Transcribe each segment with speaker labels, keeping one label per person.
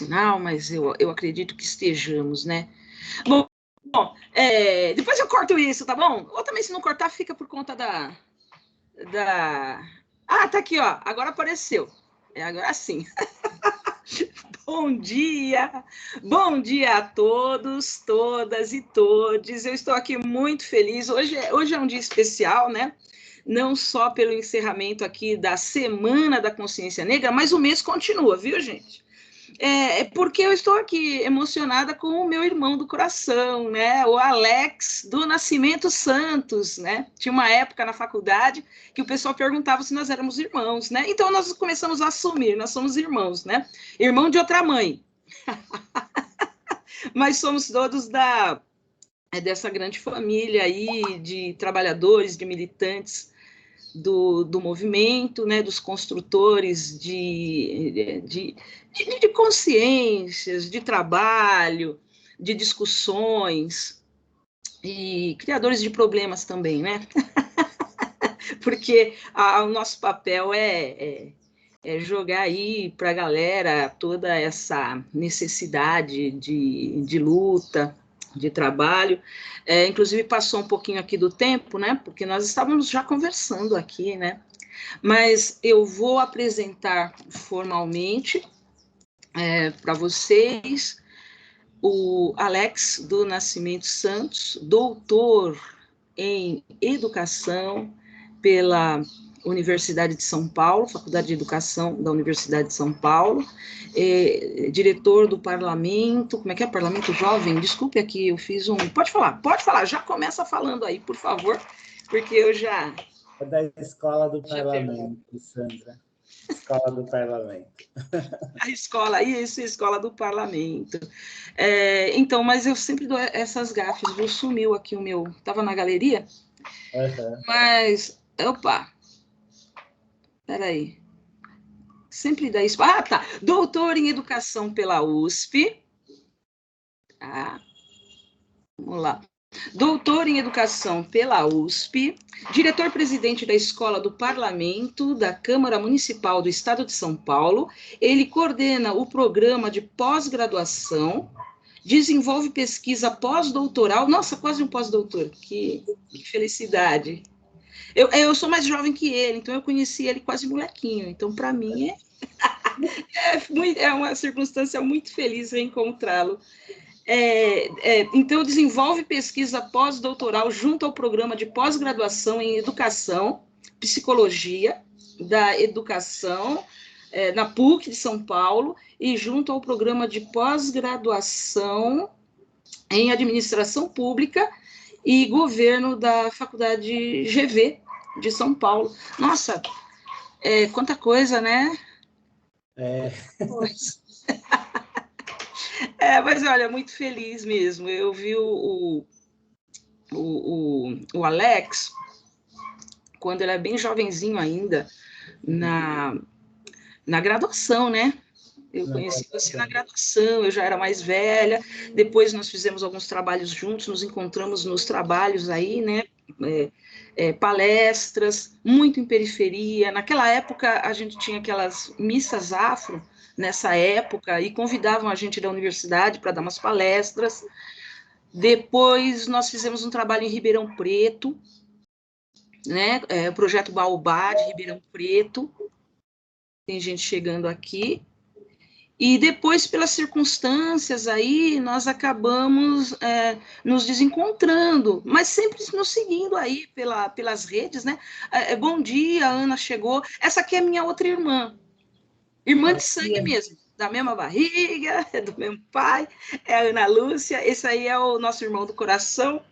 Speaker 1: sinal, mas eu acredito que estejamos, né? Bom, depois eu corto isso, tá bom? Ou também, se não cortar, fica por conta da... Ah, tá aqui, ó. Agora apareceu. Agora sim. Bom dia a todos, todas e todes. Eu estou aqui muito feliz. Hoje é um dia especial, né? Não só pelo encerramento aqui da Semana da Consciência Negra, mas o mês continua, viu, gente? Porque eu estou aqui emocionada com o meu irmão do coração, né? O Alex do Nascimento Santos, né? Tinha uma época na faculdade que o pessoal perguntava se nós éramos irmãos, né? Então nós começamos a assumir, nós somos irmãos, né? Irmão de outra mãe. Mas somos todos dessa grande família aí de trabalhadores, de militantes do movimento, né, dos construtores de consciências, de trabalho, de discussões e criadores de problemas também, né? Porque o nosso papel é jogar aí para a galera toda essa necessidade de luta, de trabalho. Inclusive passou um pouquinho aqui do tempo, né? Porque nós estávamos já conversando aqui, né? Mas eu vou apresentar formalmente para vocês o Alex do Nascimento Santos, doutor em Educação pela Universidade de São Paulo, Faculdade de Educação da Universidade de São Paulo, diretor do Parlamento, como é que é? Parlamento Jovem? Desculpe aqui, eu fiz um... Pode falar, já começa falando aí, por favor, porque eu já...
Speaker 2: É da Escola do Parlamento, Sandra. Escola do Parlamento.
Speaker 1: A escola, isso, a Escola do Parlamento. Então, mas eu sempre dou essas gafes, viu? Sumiu aqui o meu... Estava na galeria, mas... Opa! Peraí. Sempre dá isso. Ah, tá. Doutor em Educação pela USP. Tá. Vamos lá. Doutor em Educação pela USP, diretor-presidente da Escola do Parlamento da Câmara Municipal do Estado de São Paulo. Ele coordena o programa de pós-graduação, desenvolve pesquisa pós-doutoral. Nossa, quase um pós-doutor. Que felicidade. Eu sou mais jovem que ele, então eu conheci ele quase molequinho. Então, para mim, é uma circunstância muito feliz reencontrá-lo. Então, desenvolve pesquisa pós-doutoral junto ao programa de pós-graduação em Educação, Psicologia da Educação, na PUC de São Paulo, e junto ao programa de pós-graduação em Administração Pública e Governo da Faculdade GV de São Paulo. Nossa, quanta coisa, né? Mas olha, muito feliz mesmo. Eu vi o Alex, quando ele é bem jovenzinho ainda, na graduação, né? Eu conheci você na graduação, eu já era mais velha, depois nós fizemos alguns trabalhos juntos, nos encontramos nos trabalhos aí, né? Palestras, muito em periferia. Naquela época, a gente tinha aquelas missas afro, nessa época, e convidavam a gente da universidade para dar umas palestras. Depois, nós fizemos um trabalho em Ribeirão Preto, né? O projeto Baobá de Ribeirão Preto. Tem gente chegando aqui. E depois, pelas circunstâncias aí, nós acabamos nos desencontrando, mas sempre nos seguindo aí pelas redes, né? Bom dia, a Ana chegou. Essa aqui é minha outra irmã de sangue mesmo, da mesma barriga, do mesmo pai, é a Ana Lúcia. Esse aí é o nosso irmão do coração,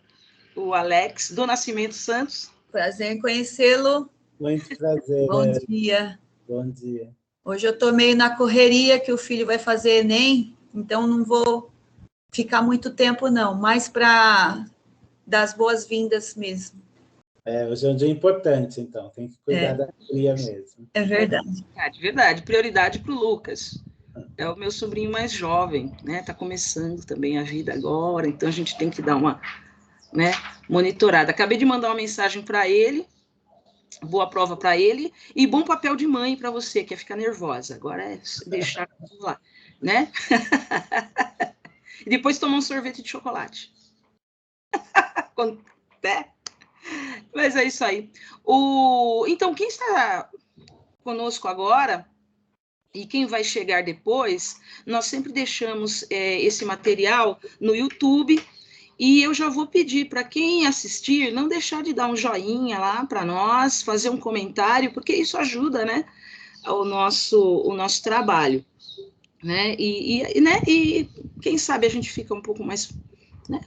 Speaker 1: o Alex, do Nascimento Santos.
Speaker 3: Prazer em conhecê-lo.
Speaker 2: Muito prazer.
Speaker 3: Bom dia.
Speaker 2: Bom dia.
Speaker 3: Hoje eu estou meio na correria, que o filho vai fazer Enem, então não vou ficar muito tempo, não, mais para dar as boas-vindas mesmo.
Speaker 2: Hoje é um dia importante, então, tem que cuidar da cria mesmo.
Speaker 3: É verdade.
Speaker 1: Verdade. Prioridade para o Lucas. É o meu sobrinho mais jovem, né? Está começando também a vida agora, então a gente tem que dar uma, né, monitorada. Acabei de mandar uma mensagem para ele. Boa prova para ele e bom papel de mãe para você, que é ficar nervosa. Agora é deixar lá. né? E depois tomar um sorvete de chocolate. Né? Mas é isso aí. Então, quem está conosco agora e quem vai chegar depois, nós sempre deixamos esse material no YouTube. E eu já vou pedir para quem assistir não deixar de dar um joinha lá para nós, fazer um comentário, porque isso ajuda, né, o nosso trabalho, né? E quem sabe a gente fica um pouco mais, né,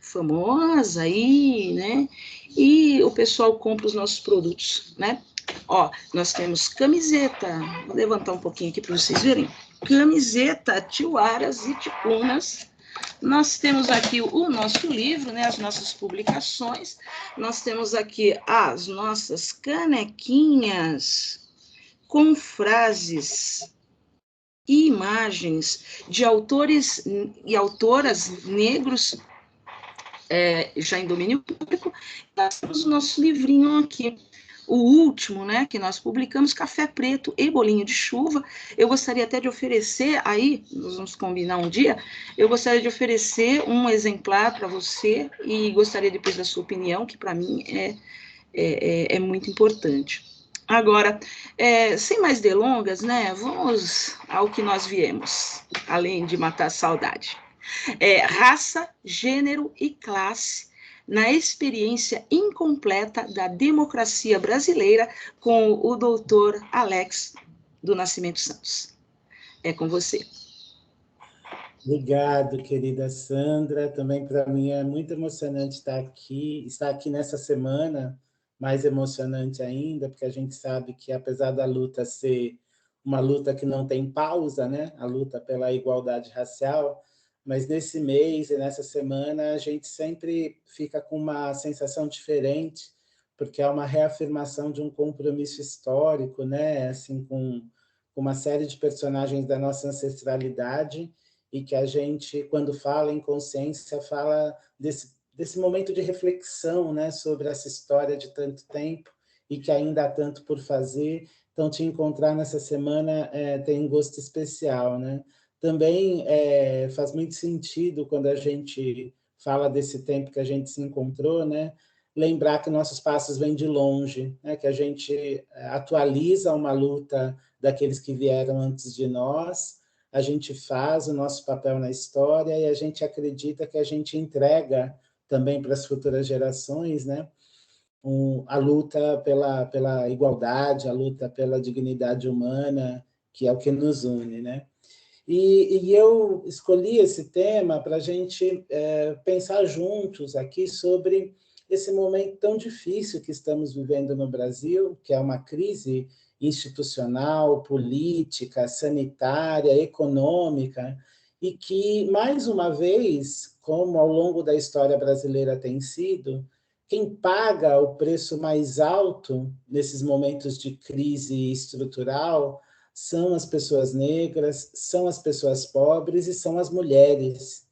Speaker 1: famosa aí, né? E o pessoal compra os nossos produtos, né? Ó, nós temos camiseta, vou levantar um pouquinho aqui para vocês verem. Camiseta, tiuaras e ticunas. Nós temos aqui o nosso livro, né, as nossas publicações. Nós temos aqui as nossas canequinhas com frases e imagens de autores e autoras negros já em domínio público. Nós temos o nosso livrinho aqui, o último, né, que nós publicamos, Café Preto e Bolinho de Chuva. Eu gostaria até de oferecer aí, nós vamos combinar um dia, eu gostaria de oferecer um exemplar para você e gostaria depois da sua opinião, que para mim é muito importante. Agora, sem mais delongas, né, vamos ao que nós viemos, além de matar a saudade. Raça, gênero e classe na experiência incompleta da democracia brasileira com o doutor Alex do Nascimento Santos. É com você.
Speaker 2: Obrigado, querida Sandra. Também para mim é muito emocionante estar aqui nessa semana, mais emocionante ainda, porque a gente sabe que, apesar da luta ser uma luta que não tem pausa, né? A luta pela igualdade racial, mas nesse mês e nessa semana a gente sempre fica com uma sensação diferente, porque é uma reafirmação de um compromisso histórico, né? Assim, com uma série de personagens da nossa ancestralidade, e que a gente, quando fala em consciência, fala desse momento de reflexão, né, sobre essa história de tanto tempo e que ainda há tanto por fazer. Então, te encontrar nessa semana tem um gosto especial, né? Também faz muito sentido, quando a gente fala desse tempo que a gente se encontrou, né, lembrar que nossos passos vêm de longe, né, que a gente atualiza uma luta daqueles que vieram antes de nós, a gente faz o nosso papel na história e a gente acredita que a gente entrega também para as futuras gerações, né, a luta pela igualdade, a luta pela dignidade humana, que é o que nos une, né? E eu escolhi esse tema para a gente pensar juntos aqui sobre esse momento tão difícil que estamos vivendo no Brasil, que é uma crise institucional, política, sanitária, econômica, e que, mais uma vez, como ao longo da história brasileira tem sido, quem paga o preço mais alto nesses momentos de crise estrutural são as pessoas negras, são as pessoas pobres e são as mulheres.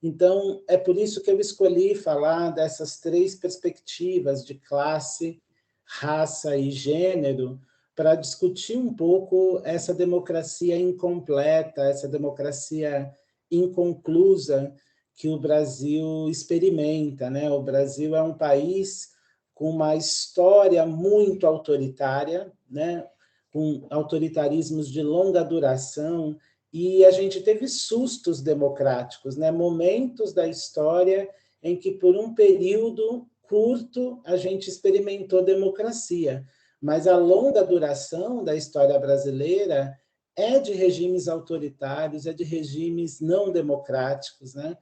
Speaker 2: Então, é por isso que eu escolhi falar dessas três perspectivas de classe, raça e gênero, para discutir um pouco essa democracia incompleta, essa democracia inconclusa que o Brasil experimenta, né? O Brasil é um país com uma história muito autoritária, né? Com autoritarismos de longa duração, e a gente teve sustos democráticos, né? Momentos da história em que, por um período curto, a gente experimentou democracia, mas a longa duração da história brasileira é de regimes autoritários, é de regimes não democráticos, né?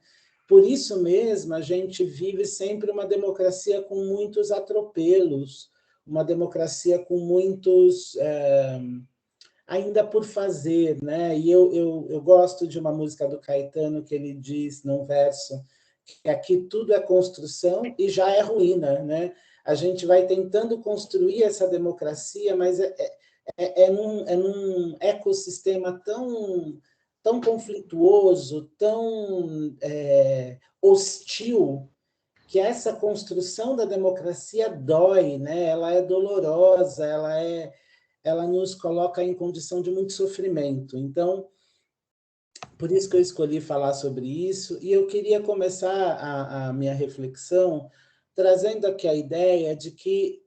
Speaker 2: Por isso mesmo, a gente vive sempre uma democracia com muitos atropelos, uma democracia com muitos ainda por fazer, né? E eu gosto de uma música do Caetano que ele diz num verso que aqui tudo é construção e já é ruína, né? A gente vai tentando construir essa democracia, mas num ecossistema tão conflituoso, tão hostil, que essa construção da democracia dói, né? Ela é dolorosa, ela nos coloca em condição de muito sofrimento. Então, Por isso que eu escolhi falar sobre isso, e eu queria começar a minha reflexão trazendo aqui a ideia de que,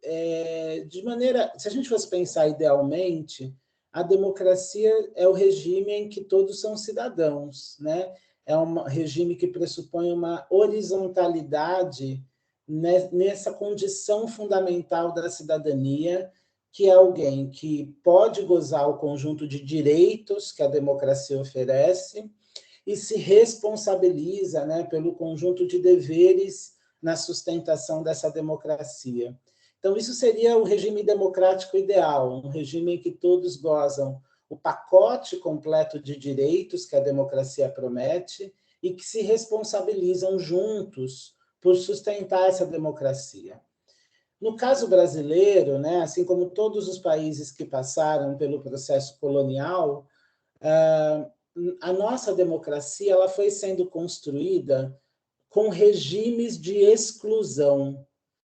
Speaker 2: de maneira, se a gente fosse pensar idealmente, a democracia é o regime em que todos são cidadãos, né? É um regime que pressupõe uma horizontalidade nessa condição fundamental da cidadania, que é alguém que pode gozar o conjunto de direitos que a democracia oferece e se responsabiliza, né, pelo conjunto de deveres na sustentação dessa democracia. Então, isso seria o regime democrático ideal, um regime em que todos gozam o pacote completo de direitos que a democracia promete e que se responsabilizam juntos por sustentar essa democracia. No caso brasileiro, né, assim como todos os países que passaram pelo processo colonial, a nossa democracia ela foi sendo construída com regimes de exclusão.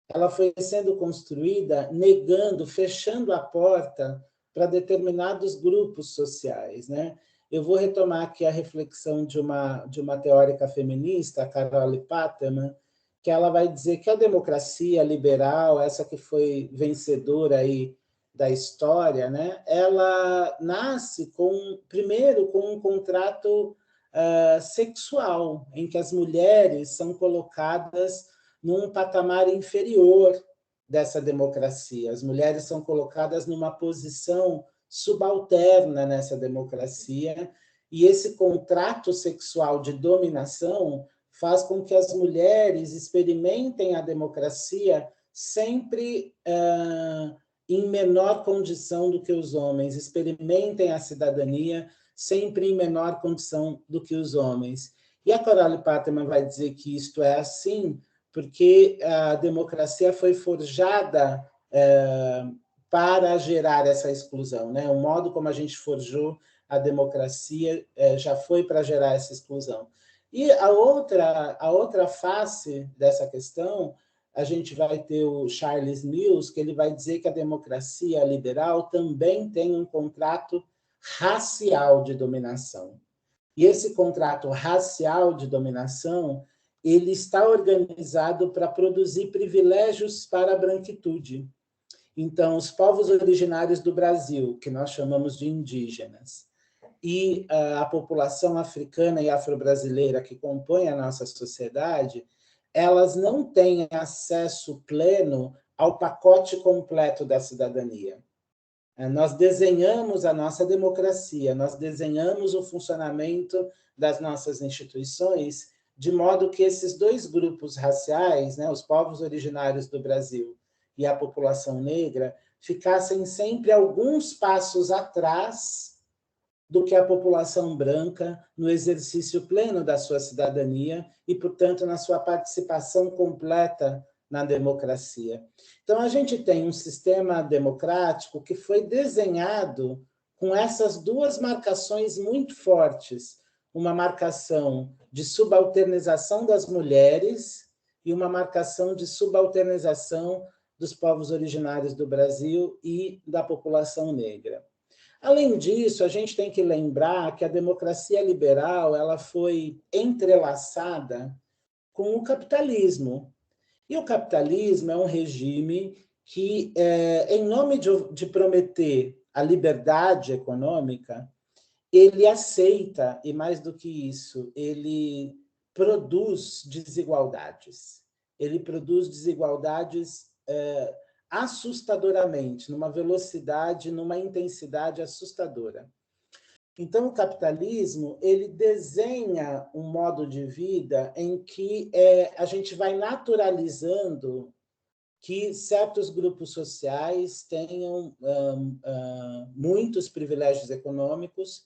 Speaker 2: Ela foi sendo construída negando, fechando a porta para determinados grupos sociais, né? Eu vou retomar aqui a reflexão de uma teórica feminista, a Carole Paterman, que ela vai dizer que a democracia liberal, essa que foi vencedora aí da história, né? Ela nasce primeiro com um contrato sexual, em que as mulheres são colocadas num patamar inferior dessa democracia. As mulheres são colocadas numa posição subalterna nessa democracia, e esse contrato sexual de dominação faz com que as mulheres experimentem a democracia sempre em menor condição do que os homens, experimentem a cidadania sempre em menor condição do que os homens. E a Carole Paterman vai dizer que isto é assim porque a democracia foi forjada para gerar essa exclusão, né? O modo como a gente forjou a democracia já foi para gerar essa exclusão. E a outra face dessa questão, a gente vai ter o Charles Mills, que ele vai dizer que a democracia liberal também tem um contrato racial de dominação. E esse contrato racial de dominação, ele está organizado para produzir privilégios para a branquitude. Então, os povos originários do Brasil, que nós chamamos de indígenas, e a população africana e afro-brasileira que compõe a nossa sociedade, elas não têm acesso pleno ao pacote completo da cidadania. Nós desenhamos a nossa democracia, nós desenhamos o funcionamento das nossas instituições de modo que esses dois grupos raciais, né, os povos originários do Brasil e a população negra, ficassem sempre alguns passos atrás do que a população branca no exercício pleno da sua cidadania e, portanto, na sua participação completa na democracia. Então, a gente tem um sistema democrático que foi desenhado com essas duas marcações muito fortes, uma marcação de subalternização das mulheres e uma marcação de subalternização dos povos originários do Brasil e da população negra. Além disso, a gente tem que lembrar que a democracia liberal ela foi entrelaçada com o capitalismo. E o capitalismo é um regime que, em nome de prometer a liberdade econômica, ele aceita, e mais do que isso, ele produz desigualdades. Ele produz desigualdades assustadoramente, numa velocidade, numa intensidade assustadora. Então, o capitalismo ele desenha um modo de vida em que a gente vai naturalizando que certos grupos sociais tenham muitos privilégios econômicos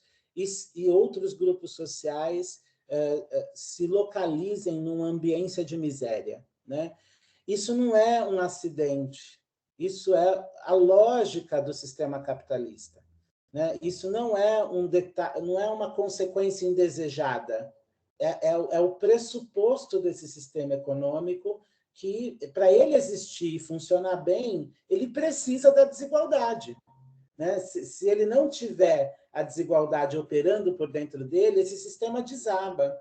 Speaker 2: e outros grupos sociais se localizem numa ambiência de miséria, né? Isso não é um acidente, isso é a lógica do sistema capitalista, né? Isso não é não é uma consequência indesejada, é o pressuposto desse sistema econômico que, para ele existir e funcionar bem, ele precisa da desigualdade. né? Se ele não tiver a desigualdade operando por dentro dele, esse sistema desaba.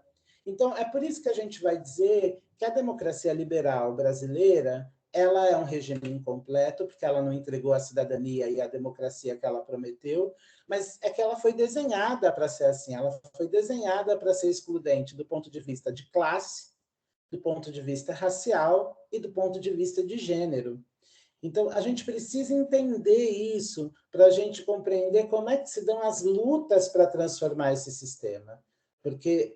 Speaker 2: Então, é por isso que a gente vai dizer que a democracia liberal brasileira, ela é um regime incompleto, porque ela não entregou a cidadania e a democracia que ela prometeu, mas é que ela foi desenhada para ser assim, ela foi desenhada para ser excludente do ponto de vista de classe, do ponto de vista racial e do ponto de vista de gênero. Então, a gente precisa entender isso para a gente compreender como é que se dão as lutas para transformar esse sistema. Porque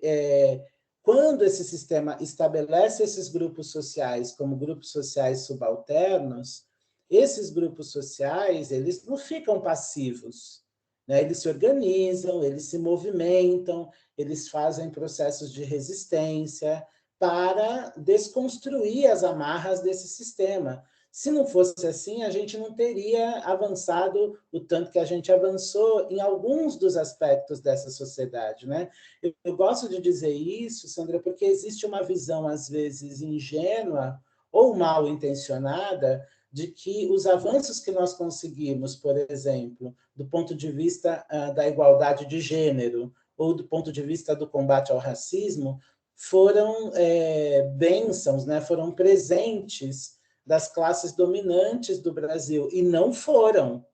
Speaker 2: quando esse sistema estabelece esses grupos sociais como grupos sociais subalternos, esses grupos sociais, eles não ficam passivos, né? Eles se organizam, eles se movimentam, eles fazem processos de resistência para desconstruir as amarras desse sistema. Se não fosse assim, a gente não teria avançado o tanto que a gente avançou em alguns dos aspectos dessa sociedade, né? Eu gosto de dizer isso, Sandra, porque existe uma visão, às vezes, ingênua ou mal intencionada de que os avanços que nós conseguimos, por exemplo, do ponto de vista da igualdade de gênero ou do ponto de vista do combate ao racismo, foram bênçãos, né? Foram presentes das classes dominantes do Brasil, e não foram,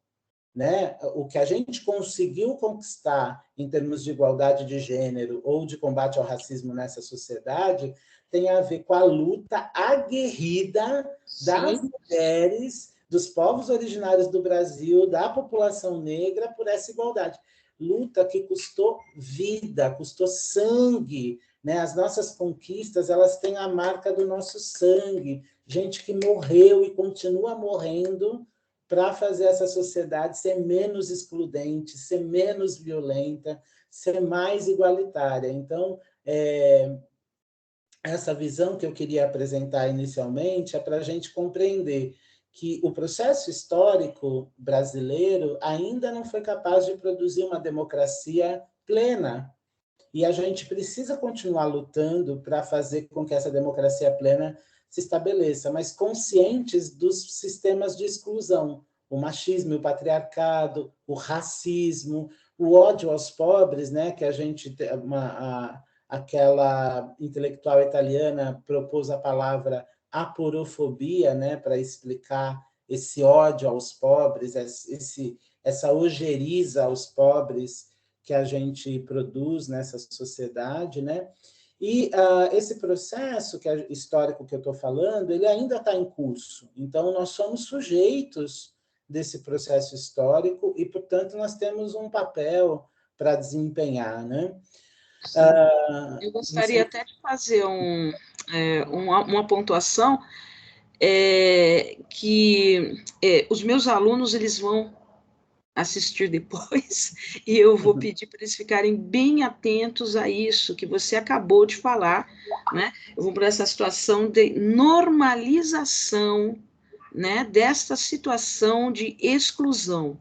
Speaker 2: né? O que a gente conseguiu conquistar em termos de igualdade de gênero ou de combate ao racismo nessa sociedade tem a ver com a luta aguerrida das mulheres, dos povos originários do Brasil, da população negra por essa igualdade. Luta que custou vida, custou sangue, né? As nossas conquistas, elas têm a marca do nosso sangue, gente que morreu e continua morrendo para fazer essa sociedade ser menos excludente, ser menos violenta, ser mais igualitária. Então, essa visão que eu queria apresentar inicialmente é para a gente compreender que o processo histórico brasileiro ainda não foi capaz de produzir uma democracia plena. E a gente precisa continuar lutando para fazer com que essa democracia plena se estabeleça, mas conscientes dos sistemas de exclusão, o machismo, o patriarcado, o racismo, o ódio aos pobres, né? Que a gente aquela intelectual italiana propôs a palavra aporofobia, né? Para explicar esse ódio aos pobres, essa ojeriza aos pobres que a gente produz nessa sociedade, né? E esse processo histórico que eu estou falando, ele ainda está em curso. Então, nós somos sujeitos desse processo histórico e, portanto, nós temos um papel para desempenhar, né?
Speaker 1: Eu gostaria até de fazer uma pontuação que os meus alunos, eles vão assistir depois, e eu vou pedir para eles ficarem bem atentos a isso que você acabou de falar, né? Eu vou para essa situação de normalização, né, desta situação de exclusão.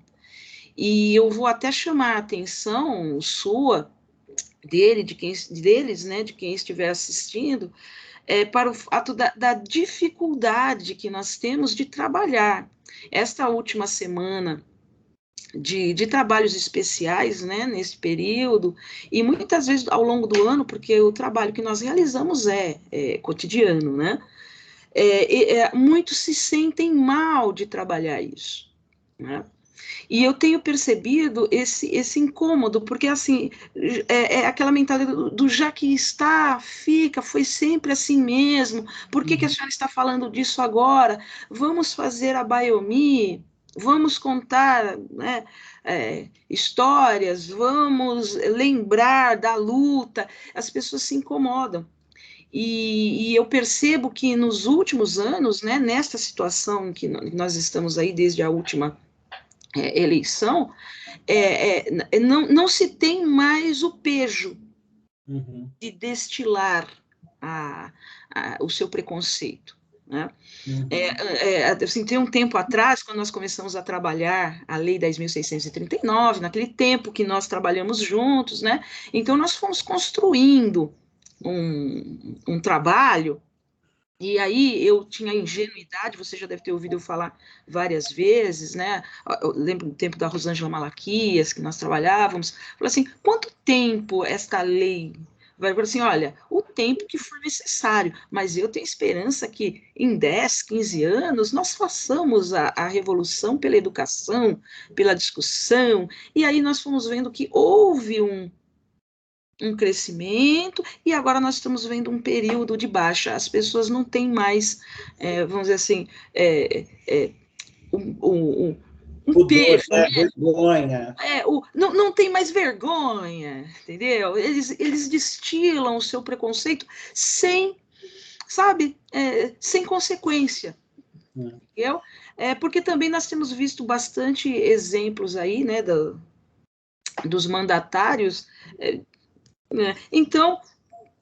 Speaker 1: E eu vou até chamar a atenção sua, deles, né, de quem estiver assistindo, para o fato da dificuldade que nós temos de trabalhar. Esta última semana de trabalhos especiais, né, nesse período, e muitas vezes ao longo do ano, porque o trabalho que nós realizamos é cotidiano, né, muitos se sentem mal de trabalhar isso, né, e eu tenho percebido esse incômodo, porque, assim, é aquela mentalidade do já que está, fica, foi sempre assim mesmo, por que a senhora está falando disso agora? Vamos fazer a Baiomi, vamos contar, né, histórias, vamos lembrar da luta, as pessoas se incomodam. E eu percebo que nos últimos anos, né, nesta situação que nós estamos aí desde a última eleição, não se tem mais o pejo de destilar o seu preconceito, né? Assim, tem um tempo atrás, quando nós começamos a trabalhar a Lei 10.639, naquele tempo que nós trabalhamos juntos, né? Então, nós fomos construindo um trabalho E aí eu tinha ingenuidade, você já deve ter ouvido eu falar várias vezes, né? Eu lembro do tempo da Rosângela Malaquias, que nós trabalhávamos, falou assim, quanto tempo esta lei vai? Falar assim, olha, o tempo que for necessário, mas eu tenho esperança que em 10, 15 anos nós façamos a revolução pela educação, pela discussão, e aí nós fomos vendo que houve um crescimento, e agora nós estamos vendo um período de baixa. As pessoas não têm mais, vamos dizer assim, um
Speaker 2: Pudor,
Speaker 1: peso,
Speaker 2: né?
Speaker 1: né?
Speaker 2: Vergonha.
Speaker 1: Não tem mais vergonha, entendeu? Eles destilam o seu preconceito sem, sabe, sem consequência. Entendeu? Porque também nós temos visto bastante exemplos aí, né, dos mandatários, né? Então,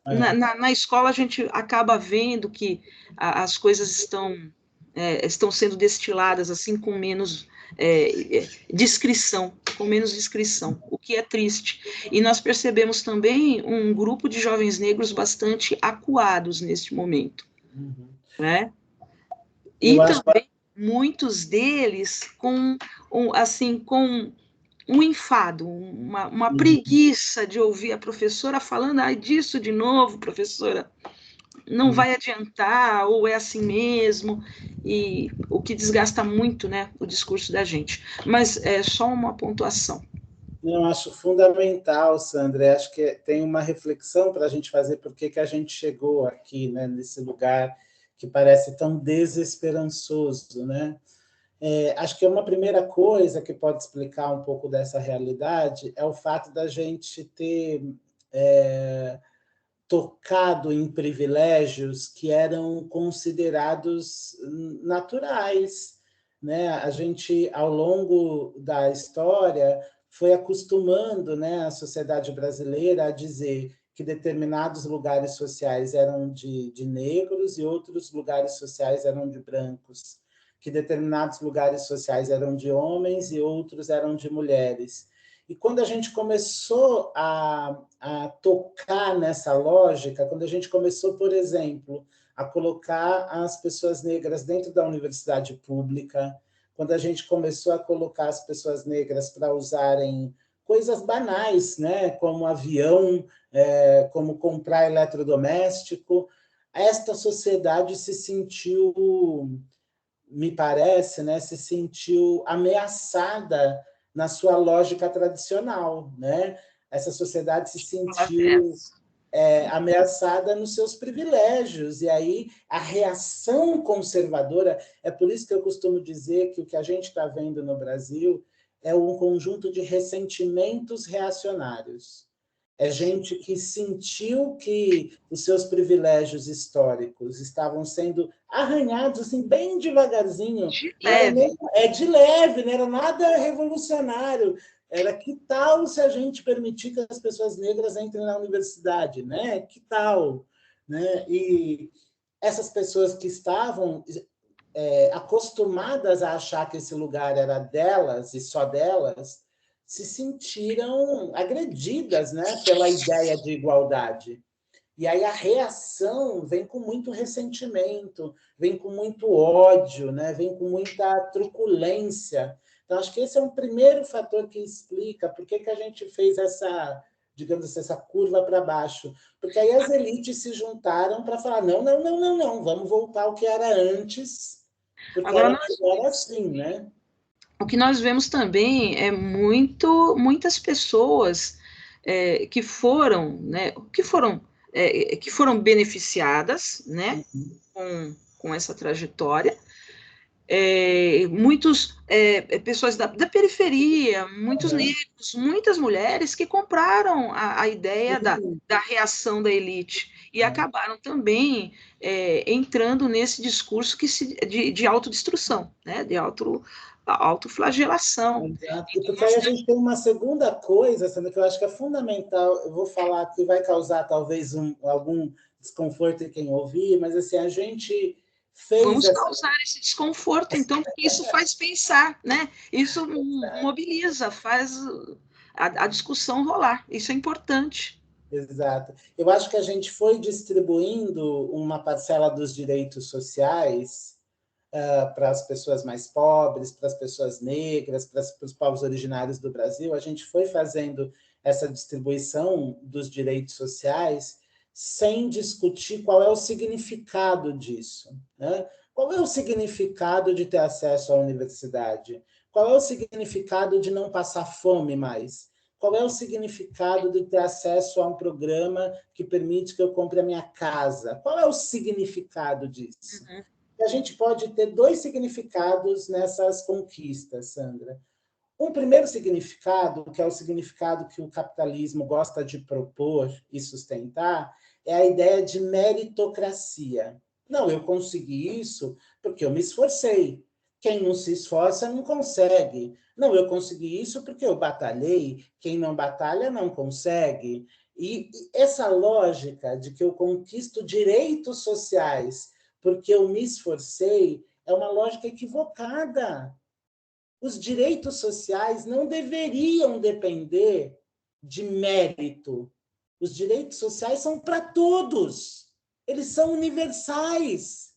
Speaker 1: na escola a gente acaba vendo que as coisas estão sendo destiladas assim com menos discrição, o que é triste. E nós percebemos também um grupo de jovens negros bastante acuados neste momento, né? E também muitos deles com um enfado, uma preguiça de ouvir a professora falando, disso de novo, professora, não vai adiantar, ou é assim mesmo, e o que desgasta muito, né, o discurso da gente. Mas é só uma pontuação.
Speaker 2: Eu acho fundamental, Sandra, acho que tem uma reflexão para a gente fazer por que a gente chegou aqui, né, nesse lugar que parece tão desesperançoso, né? Acho que uma primeira coisa que pode explicar um pouco dessa realidade é o fato da gente ter tocado em privilégios que eram considerados naturais, né? A gente, ao longo da história, foi acostumando, né, a sociedade brasileira a dizer que determinados lugares sociais eram de negros e outros lugares sociais eram de brancos, que determinados lugares sociais eram de homens e outros eram de mulheres. E quando a gente começou a tocar nessa lógica, quando a gente começou, por exemplo, a colocar as pessoas negras dentro da universidade pública, quando a gente começou a colocar as pessoas negras para usarem coisas banais, né, como avião, como comprar eletrodoméstico, esta sociedade se sentiu, me parece, né, se sentiu ameaçada na sua lógica tradicional, né? Essa sociedade se sentiu ameaçada nos seus privilégios, e aí a reação conservadora, é por isso que eu costumo dizer que o que a gente está vendo no Brasil é um conjunto de ressentimentos reacionários. É gente que sentiu que os seus privilégios históricos estavam sendo arranhados assim, bem devagarzinho. De leve, não era nada revolucionário. Era que tal se a gente permitir que as pessoas negras entrem na universidade, né? Que tal? Né? E essas pessoas que estavam acostumadas a achar que esse lugar era delas e só delas, se sentiram agredidas, né, pela ideia de igualdade. E aí a reação vem com muito ressentimento, vem com muito ódio, né, vem com muita truculência. Então, acho que esse é um primeiro fator que explica por que a gente fez essa, digamos assim, essa curva para baixo. Porque aí as elites se juntaram para falar, não, vamos voltar ao que era antes, porque agora era assim, né?
Speaker 1: O que nós vemos também é muitas pessoas que foram beneficiadas, né, com essa trajetória. Muitas pessoas da periferia, muitos negros, muitas mulheres que compraram a ideia da reação da elite e acabaram também entrando nesse discurso de autodestruição, né, de autoflagelação.
Speaker 2: Exato. Porque aí a gente tem uma segunda coisa, Sandra, que eu acho que é fundamental, eu vou falar que vai causar talvez algum desconforto em quem ouvir, mas assim, a gente fez...
Speaker 1: Vamos causar esse desconforto, então, porque isso faz pensar, né? Isso mobiliza, faz a discussão rolar, isso é importante.
Speaker 2: Exato. Eu acho que a gente foi distribuindo uma parcela dos direitos sociais para as pessoas mais pobres, para as pessoas negras, para os povos originários do Brasil. A gente foi fazendo essa distribuição dos direitos sociais sem discutir qual é o significado disso, né? Qual é o significado de ter acesso à universidade? Qual é o significado de não passar fome mais? Qual é o significado de ter acesso a um programa que permite que eu compre a minha casa? Qual é o significado disso?
Speaker 1: Uhum.
Speaker 2: A gente pode ter dois significados nessas conquistas, Sandra. Um primeiro significado, que é o significado que o capitalismo gosta de propor e sustentar, é a ideia de meritocracia. Não, eu consegui isso porque eu me esforcei. Quem não se esforça não consegue. Não, eu consegui isso porque eu batalhei. Quem não batalha não consegue. E essa lógica de que eu conquisto direitos sociais porque eu me esforcei é uma lógica equivocada. Os direitos sociais não deveriam depender de mérito. Os direitos sociais são para todos. Eles são universais.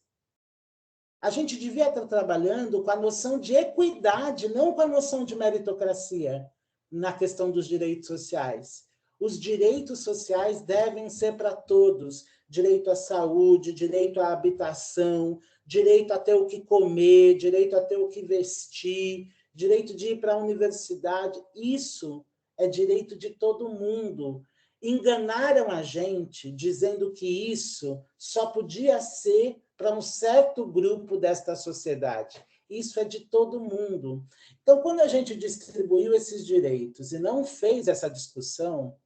Speaker 2: A gente devia estar trabalhando com a noção de equidade, não com a noção de meritocracia na questão dos direitos sociais. Os direitos sociais devem ser para todos. Direito à saúde, direito à habitação, direito a ter o que comer, direito a ter o que vestir, direito de ir para a universidade. Isso é direito de todo mundo. Enganaram a gente dizendo que isso só podia ser para um certo grupo desta sociedade. Isso é de todo mundo. Então, quando a gente distribuiu esses direitos e não fez essa discussão,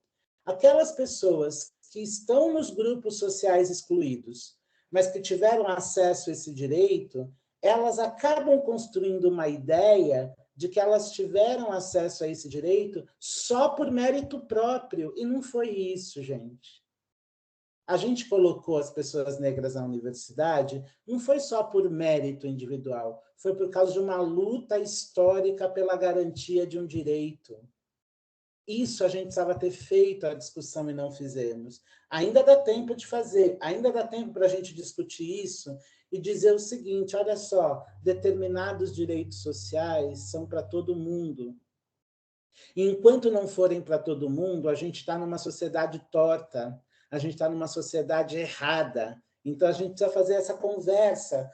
Speaker 2: aquelas pessoas que estão nos grupos sociais excluídos, mas que tiveram acesso a esse direito, elas acabam construindo uma ideia de que elas tiveram acesso a esse direito só por mérito próprio, e não foi isso, gente. A gente colocou as pessoas negras na universidade, não foi só por mérito individual, foi por causa de uma luta histórica pela garantia de um direito. Isso a gente precisava ter feito a discussão e não fizemos. Ainda dá tempo de fazer, ainda dá tempo para a gente discutir isso e dizer o seguinte, olha só, determinados direitos sociais são para todo mundo. E enquanto não forem para todo mundo, a gente está numa sociedade torta, a gente está numa sociedade errada. Então, a gente precisa fazer essa conversa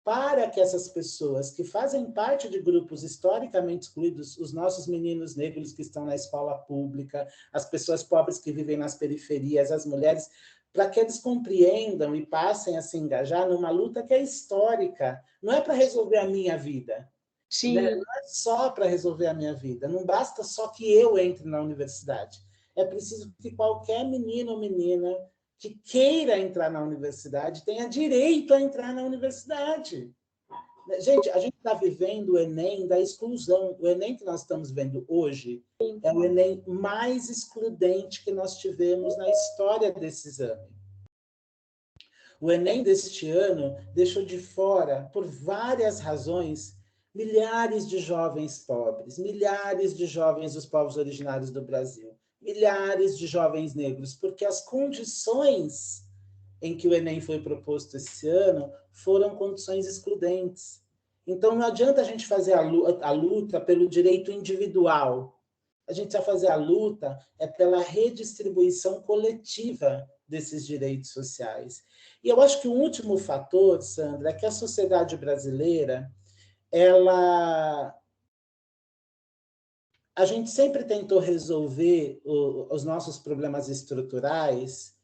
Speaker 2: para que essas pessoas que fazem parte de grupos historicamente excluídos, os nossos meninos negros que estão na escola pública, as pessoas pobres que vivem nas periferias, as mulheres, para que eles compreendam e passem a se engajar numa luta que é histórica. Não é para resolver a minha vida.
Speaker 1: Sim.
Speaker 2: Né? Não é só para resolver a minha vida. Não basta só que eu entre na universidade. É preciso que qualquer menino ou menina que queira entrar na universidade tenha direito a entrar na universidade. Gente, a gente está vivendo o Enem da exclusão. O Enem que nós estamos vendo hoje é o Enem mais excludente que nós tivemos na história desse exame. O Enem deste ano deixou de fora, por várias razões, milhares de jovens pobres, milhares de jovens dos povos originários do Brasil, milhares de jovens negros, porque as condições em que o Enem foi proposto esse ano foram condições excludentes. Então, não adianta a gente fazer a luta pelo direito individual. A gente precisa fazer a luta pela redistribuição coletiva desses direitos sociais. E eu acho que o último fator, Sandra, é que a sociedade brasileira, a gente sempre tentou resolver os nossos problemas estruturais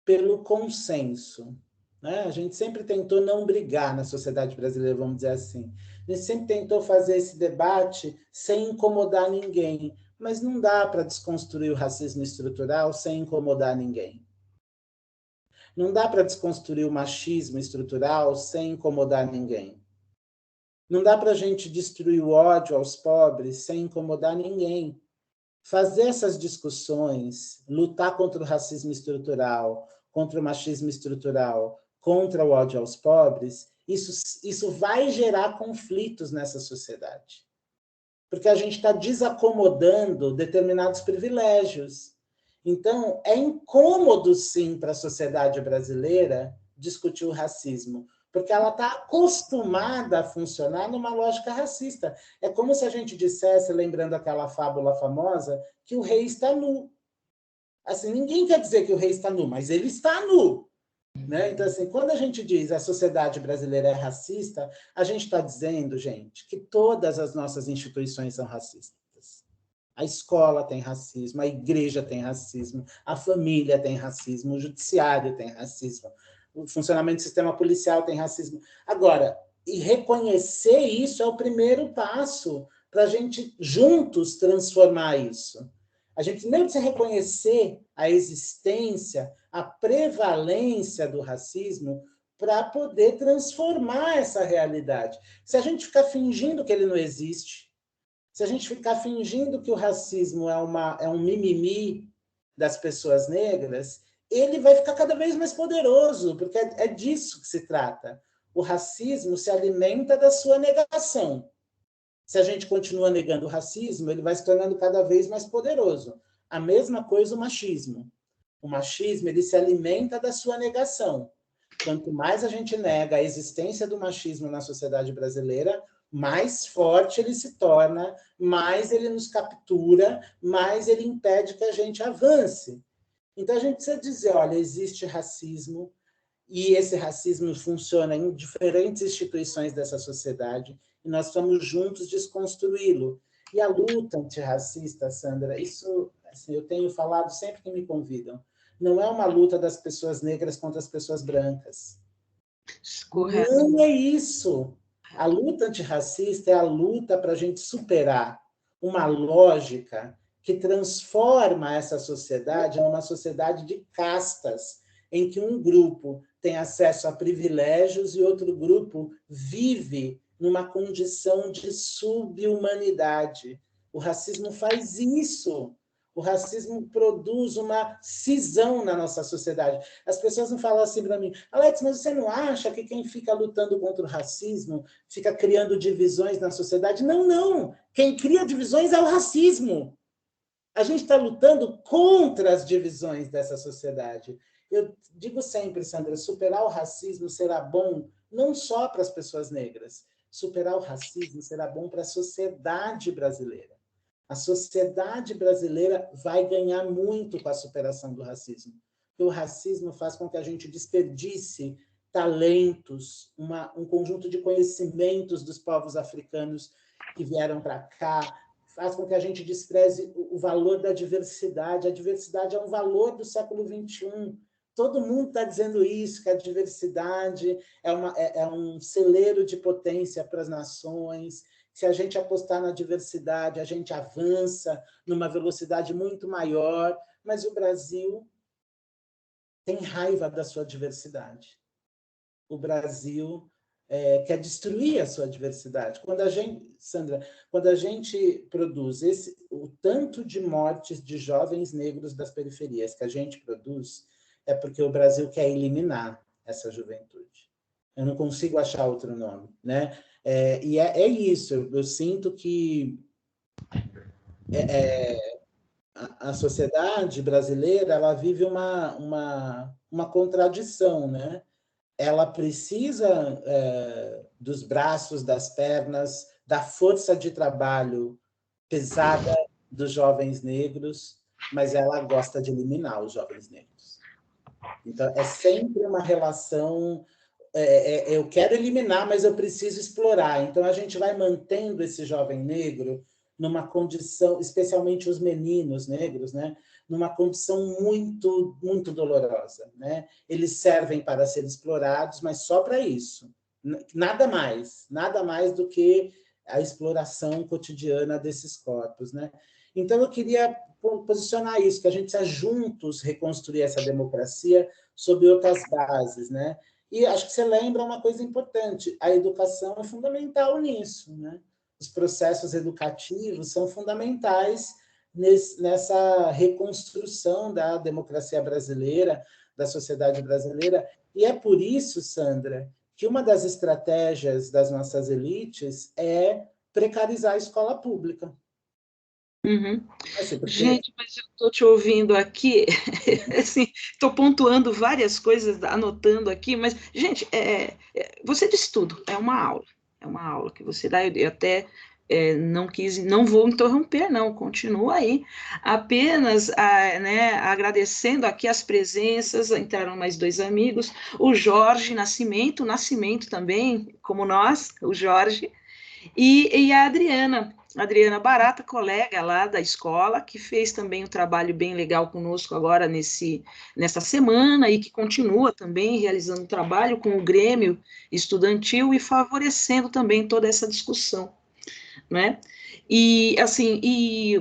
Speaker 2: pelo consenso. Né? A gente sempre tentou não brigar na sociedade brasileira, vamos dizer assim. A gente sempre tentou fazer esse debate sem incomodar ninguém, mas não dá para desconstruir o racismo estrutural sem incomodar ninguém. Não dá para desconstruir o machismo estrutural sem incomodar ninguém. Não dá para a gente destruir o ódio aos pobres sem incomodar ninguém. Fazer essas discussões, lutar contra o racismo estrutural, contra o machismo estrutural, contra o ódio aos pobres, isso vai gerar conflitos nessa sociedade. Porque a gente está desacomodando determinados privilégios. Então, é incômodo, sim, para a sociedade brasileira discutir o racismo, porque ela está acostumada a funcionar numa lógica racista. É como se a gente dissesse, lembrando aquela fábula famosa, que o rei está nu. Assim, ninguém quer dizer que o rei está nu, mas ele está nu. Né? Então, assim, quando a gente diz a sociedade brasileira é racista, a gente está dizendo, gente, que todas as nossas instituições são racistas. A escola tem racismo, a igreja tem racismo, a família tem racismo, o judiciário tem racismo, o funcionamento do sistema policial tem racismo. Agora, e reconhecer isso é o primeiro passo para a gente juntos transformar isso. A gente primeiro precisa reconhecer a existência, a prevalência do racismo para poder transformar essa realidade. Se a gente ficar fingindo que ele não existe, se a gente ficar fingindo que o racismo é um mimimi das pessoas negras, ele vai ficar cada vez mais poderoso, porque é disso que se trata. O racismo se alimenta da sua negação. Se a gente continua negando o racismo, ele vai se tornando cada vez mais poderoso. A mesma coisa o machismo. O machismo, ele se alimenta da sua negação. Quanto mais a gente nega a existência do machismo na sociedade brasileira, mais forte ele se torna, mais ele nos captura, mais ele impede que a gente avance. Então, a gente precisa dizer, olha, existe racismo, e esse racismo funciona em diferentes instituições dessa sociedade, e nós estamos juntos desconstruí-lo. E a luta antirracista, Sandra, isso assim, eu tenho falado sempre que me convidam, não é uma luta das pessoas negras contra as pessoas brancas. Correto. Não é isso. A luta antirracista é a luta para a gente superar uma lógica que transforma essa sociedade numa sociedade de castas, em que um grupo tem acesso a privilégios e outro grupo vive numa condição de subhumanidade. O racismo faz isso. O racismo produz uma cisão na nossa sociedade. As pessoas não falam assim para mim, Alex, mas você não acha que quem fica lutando contra o racismo fica criando divisões na sociedade? Não, não. Quem cria divisões é o racismo. A gente está lutando contra as divisões dessa sociedade. Eu digo sempre, Sandra, superar o racismo será bom não só para as pessoas negras. Superar o racismo será bom para a sociedade brasileira. A sociedade brasileira vai ganhar muito com a superação do racismo. Porque o racismo faz com que a gente desperdice talentos, um conjunto de conhecimentos dos povos africanos que vieram para cá, faz com que a gente despreze o valor da diversidade. A diversidade é um valor do século XXI. Todo mundo está dizendo isso, que a diversidade é um celeiro de potência para as nações. Se a gente apostar na diversidade, a gente avança numa velocidade muito maior, mas o Brasil tem raiva da sua diversidade. O Brasil quer destruir a sua diversidade. Sandra, quando a gente produz o tanto de mortes de jovens negros das periferias que a gente produz, é porque o Brasil quer eliminar essa juventude. Eu não consigo achar outro nome, né? E é isso, eu sinto que a sociedade brasileira ela vive uma contradição, né? Ela precisa dos braços, das pernas, da força de trabalho pesada dos jovens negros, mas ela gosta de eliminar os jovens negros. Então, é sempre uma relação... eu quero eliminar, mas eu preciso explorar. Então, a gente vai mantendo esse jovem negro numa condição, especialmente os meninos negros, né? Numa condição muito, muito dolorosa, né? Eles servem para ser explorados, mas só para isso. Nada mais do que a exploração cotidiana desses corpos, né? Então, eu queria posicionar isso, que a gente precisa juntos reconstruir essa democracia sob outras bases, né? E acho que você lembra uma coisa importante, a educação é fundamental nisso, né? Os processos educativos são fundamentais nessa reconstrução da democracia brasileira, da sociedade brasileira, e é por isso, Sandra, que uma das estratégias das nossas elites é precarizar a escola pública.
Speaker 1: Uhum. Gente, mas eu estou te ouvindo aqui, assim, estou pontuando várias coisas, anotando aqui, mas, gente, você disse tudo, é uma aula que você dá, eu até não vou interromper, não, continua aí, apenas, né, agradecendo aqui as presenças, entraram mais 2 amigos, o Jorge Nascimento também, como nós, o Jorge, e a Adriana Barata, colega lá da escola, que fez também um trabalho bem legal conosco agora nessa semana e que continua também realizando um trabalho com o Grêmio Estudantil e favorecendo também toda essa discussão, né? E, assim,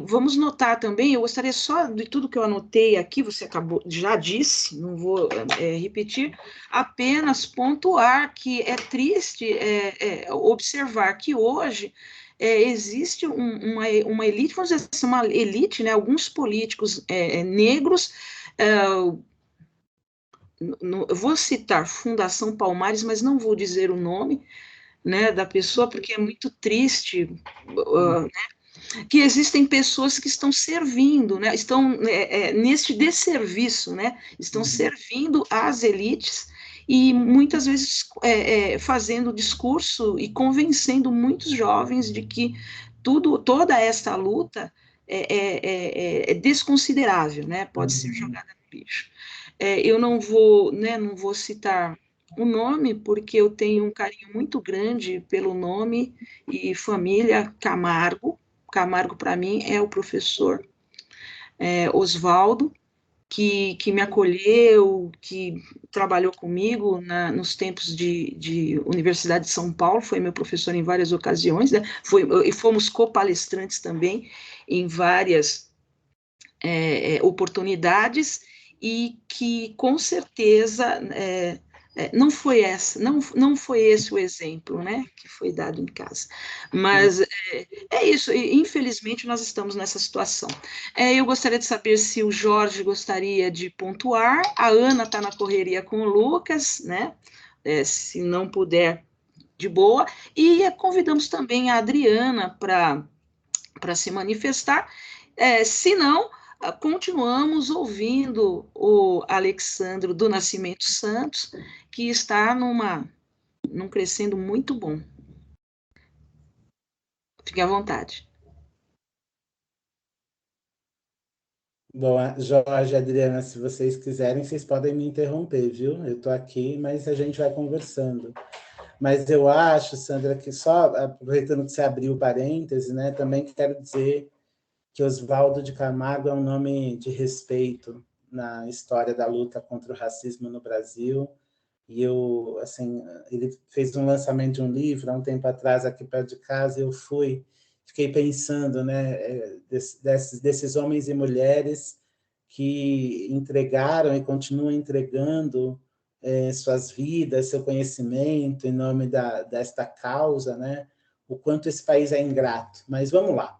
Speaker 1: vamos notar também, eu gostaria só de tudo que eu anotei aqui, você já disse, não vou repetir, apenas pontuar que é triste observar que hoje existe uma elite, vamos dizer assim, uma elite, né, alguns políticos negros, eu vou citar Fundação Palmares, mas não vou dizer o nome, né, da pessoa, porque é muito triste, né, que existem pessoas que estão servindo, né, estão neste desserviço, né, estão servindo às elites e muitas vezes fazendo discurso e convencendo muitos jovens de que toda esta luta é desconsiderável, né, pode ser jogada no lixo. Eu não vou citar o nome, porque eu tenho um carinho muito grande pelo nome e família Camargo. Camargo, para mim, é o professor Oswaldo, que me acolheu, que trabalhou comigo nos tempos de Universidade de São Paulo, foi meu professor em várias ocasiões, né? E fomos co-palestrantes também em várias oportunidades, e que, com certeza, não foi esse o exemplo, né, que foi dado em casa. Mas é isso, e, infelizmente nós estamos nessa situação. Eu gostaria de saber se o Jorge gostaria de pontuar, a Ana está na correria com o Lucas, né, se não puder, de boa, e convidamos também a Adriana para se manifestar, se não, continuamos ouvindo o Alexandro do Nascimento Santos, que está num crescendo muito bom. Fique à vontade.
Speaker 2: Bom, Jorge e Adriana, se vocês quiserem, vocês podem me interromper, viu? Eu estou aqui, mas a gente vai conversando. Mas eu acho, Sandra, que só aproveitando que você abriu o parêntese, né, também quero dizer que Oswaldo de Camargo é um nome de respeito na história da luta contra o racismo no Brasil. E assim, ele fez um lançamento de um livro há um tempo atrás aqui perto de casa, e eu fiquei pensando, né, desses homens e mulheres que entregaram e continuam entregando suas vidas, seu conhecimento em nome desta causa, né? O quanto esse país é ingrato. Mas vamos lá.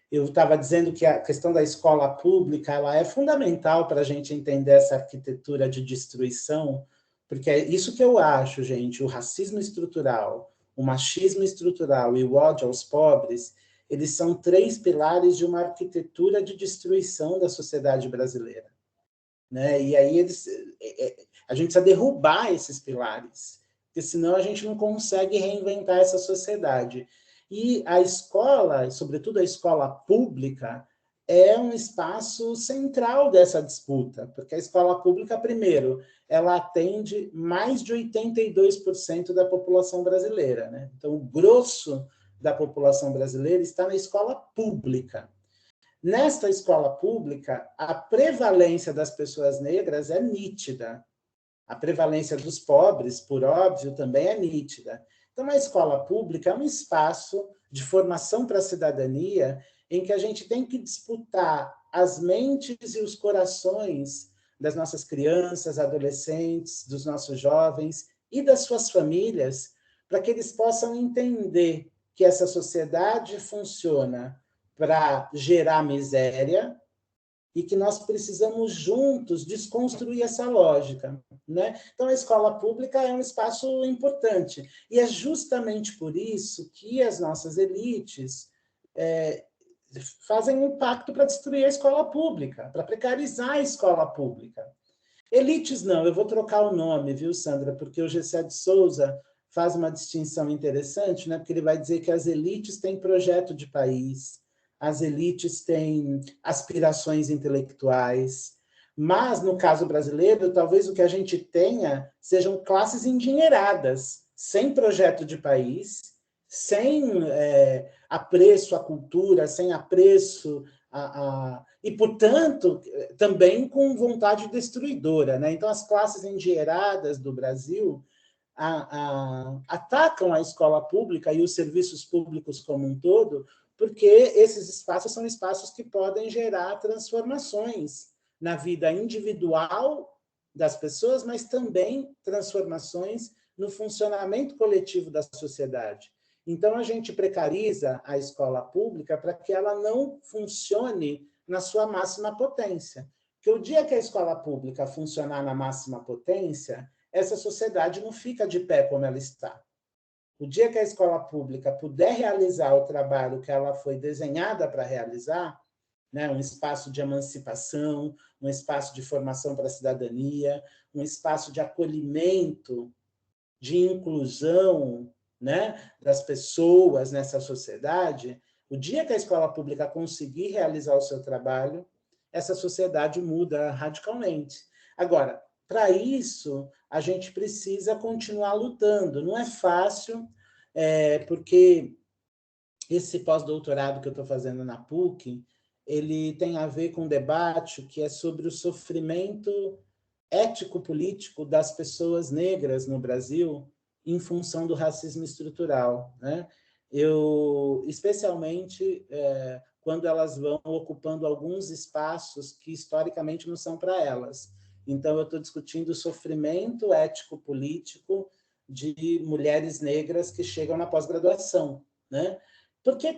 Speaker 2: Eu estava dizendo que a questão da escola pública ela é fundamental para a gente entender essa arquitetura de destruição, porque é isso que eu acho, gente, o racismo estrutural, o machismo estrutural e o ódio aos pobres, eles são 3 pilares de uma arquitetura de destruição da sociedade brasileira, né? E aí a gente precisa derrubar esses pilares, porque senão a gente não consegue reinventar essa sociedade. E a escola, sobretudo a escola pública, é um espaço central dessa disputa, porque a escola pública, primeiro, ela atende mais de 82% da população brasileira, né? Então, o grosso da população brasileira está na escola pública. Nesta escola pública, a prevalência das pessoas negras é nítida. A prevalência dos pobres, por óbvio, também é nítida. Então, a escola pública é um espaço de formação para a cidadania em que a gente tem que disputar as mentes e os corações das nossas crianças, adolescentes, dos nossos jovens e das suas famílias, para que eles possam entender que essa sociedade funciona para gerar miséria e que nós precisamos juntos desconstruir essa lógica, né? Então, a escola pública é um espaço importante, e é justamente por isso que as nossas elites fazem um pacto para destruir a escola pública, para precarizar a escola pública. Elites não, eu vou trocar o nome, viu, Sandra? Porque o Gessé de Souza faz uma distinção interessante, né? Porque ele vai dizer que as elites têm projeto de país, as elites têm aspirações intelectuais, mas, no caso brasileiro, talvez o que a gente tenha sejam classes endinheiradas, sem projeto de país, sem apreço à cultura, sem apreço e, portanto, também com vontade destruidora, né? Então, as classes endinheiradas do Brasil atacam a escola pública e os serviços públicos como um todo, porque esses espaços são espaços que podem gerar transformações na vida individual das pessoas, mas também transformações no funcionamento coletivo da sociedade. Então, a gente precariza a escola pública para que ela não funcione na sua máxima potência. Porque o dia que a escola pública funcionar na máxima potência, essa sociedade não fica de pé como ela está. O dia que a escola pública puder realizar o trabalho que ela foi desenhada para realizar, né, um espaço de emancipação, um espaço de formação para a cidadania, um espaço de acolhimento, de inclusão, né, das pessoas nessa sociedade, o dia que a escola pública conseguir realizar o seu trabalho, essa sociedade muda radicalmente. Agora, para isso, a gente precisa continuar lutando. Não é fácil, porque esse pós-doutorado que eu estou fazendo na PUC, ele tem a ver com um debate que é sobre o sofrimento ético-político das pessoas negras no Brasil em função do racismo estrutural, né? Especialmente quando elas vão ocupando alguns espaços que historicamente não são para elas. Então, eu estou discutindo o sofrimento ético-político de mulheres negras que chegam na pós-graduação, né? Por que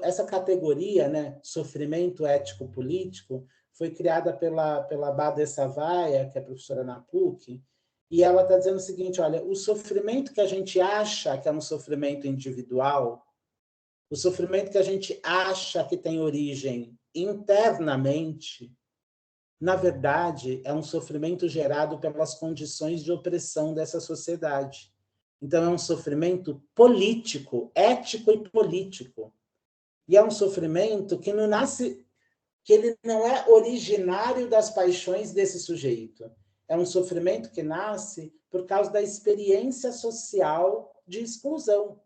Speaker 2: essa categoria, né, sofrimento ético-político, foi criada pela Bade Savaia, que é professora na PUC, e ela está dizendo o seguinte, olha, o sofrimento que a gente acha que é um sofrimento individual, o sofrimento que a gente acha que tem origem internamente, na verdade, é um sofrimento gerado pelas condições de opressão dessa sociedade. Então, é um sofrimento político, ético e político. E é um sofrimento que não nasce, que ele não é originário das paixões desse sujeito. É um sofrimento que nasce por causa da experiência social de exclusão.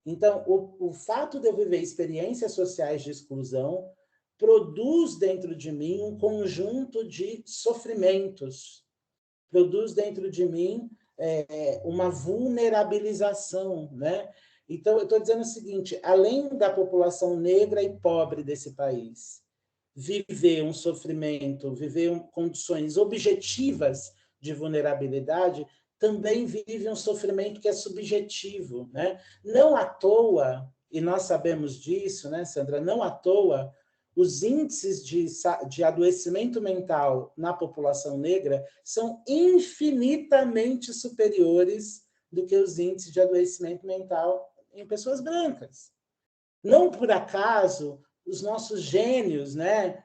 Speaker 2: Então, o fato de eu viver experiências sociais de exclusão produz dentro de mim um conjunto de sofrimentos, produz dentro de mim uma vulnerabilização, né? Então, eu estou dizendo o seguinte, além da população negra e pobre desse país viver um sofrimento, viver condições objetivas de vulnerabilidade, também vive um sofrimento que é subjetivo, né? Não à toa, e nós sabemos disso, né, Sandra? Não à toa, os índices de adoecimento mental na população negra são infinitamente superiores do que os índices de adoecimento mental em pessoas brancas. Não por acaso, os nossos gênios, né,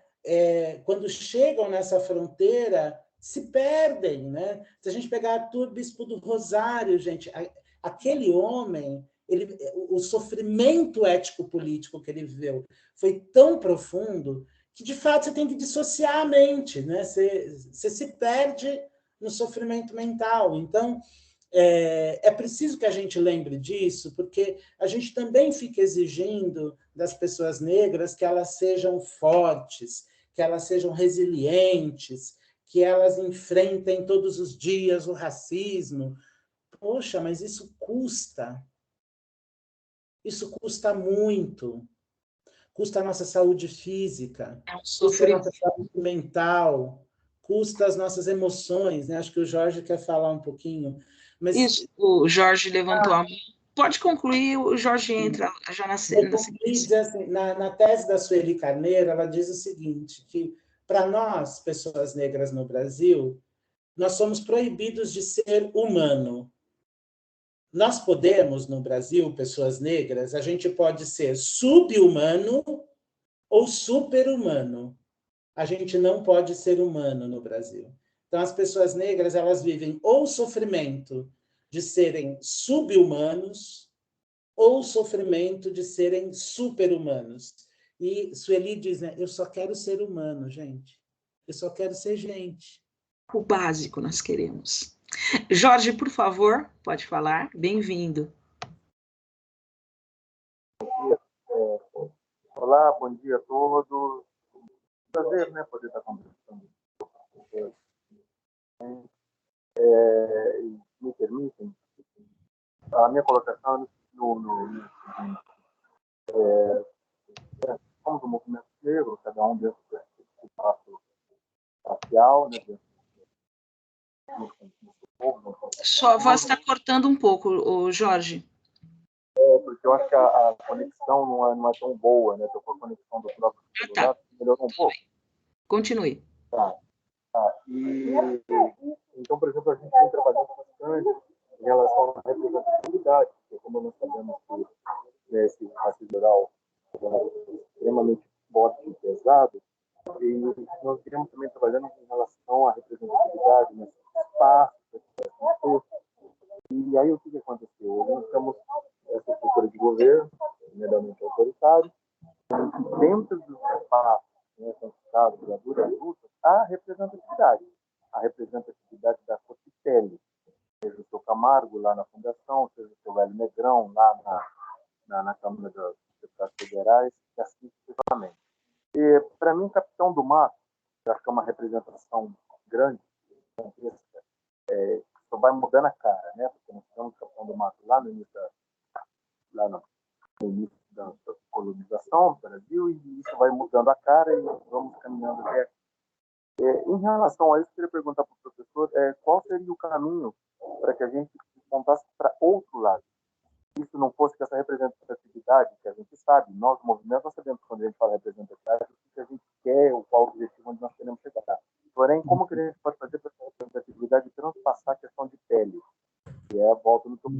Speaker 2: quando chegam nessa fronteira, se perdem, né? Se a gente pegar Arthur Bispo do Rosário, gente, aquele homem, o sofrimento ético-político que ele viveu foi tão profundo que, de fato, você tem que dissociar a mente, né? Você se perde no sofrimento mental. Então, é preciso que a gente lembre disso, porque a gente também fica exigindo das pessoas negras que elas sejam fortes, que elas sejam resilientes, que elas enfrentem todos os dias o racismo. Poxa, mas isso custa. Isso custa muito. Custa a nossa saúde física, custa a nossa saúde mental, custa as nossas emoções, né? Acho que o Jorge quer falar um pouquinho. Mas...
Speaker 1: Isso, o Jorge levantou a mão. Pode concluir, o Jorge entra já na
Speaker 2: sequência. Assim, na tese da Sueli Carneiro, ela diz o seguinte, que para nós, pessoas negras no Brasil, nós somos proibidos de ser humano. Nós podemos, no Brasil, pessoas negras, a gente pode ser subhumano ou super-humano. A gente não pode ser humano no Brasil. Então, as pessoas negras, elas vivem ou o sofrimento de serem sub-humanos, ou o sofrimento de serem super-humanos. E Sueli diz, né, eu só quero ser humano, gente. Eu só quero ser gente.
Speaker 1: O básico nós queremos. Jorge, por favor, pode falar. Bem-vindo.
Speaker 4: Olá, bom dia a todos. Prazer, né, poder estar conversando com vocês. Me permitem, a minha colocação somos um movimento negro, cada um dentro do espaço racial, né,
Speaker 1: Sua voz está cortando um pouco, Jorge.
Speaker 4: porque eu acho que a conexão não é tão boa, né? Estou com a conexão do próprio celular, melhorou um pouco.
Speaker 1: Continue.
Speaker 4: Tá. E, então, por exemplo, a gente vem trabalhando bastante em relação à representatividade, porque como nós sabemos que esse racismo rural é extremamente forte e pesado, e nós viemos também trabalhando em relação à representatividade nesse espaço, e aí o que aconteceu? Nós temos essa estrutura de governo, meramente autoritário, e dentro dos espaços, né, conquistados pela dura luta, a representatividade da cor de pele, seja o seu Camargo lá na Fundação, seja o seu Velho Negrão lá na Câmara dos Deputados Federais, e assim sucessivamente. E, para mim, Capitão do Mato, eu acho que é uma representação grande, só vai mudando a cara, né? Porque nós temos o Capitão do Mato lá no início da colonização do Brasil, e isso vai mudando a cara e vamos caminhando até aqui. Em relação a isso, eu queria perguntar para o professor qual seria o caminho para que a gente montasse para outro lado. Se isso não fosse que essa representatividade, que a gente sabe, nós, movimentos, nós sabemos quando a gente fala representatividade, o que a gente quer, qual o objetivo onde nós queremos chegar. Porém, como que a gente pode fazer para essa representatividade transpassar a questão de pele? Que é a volta no teu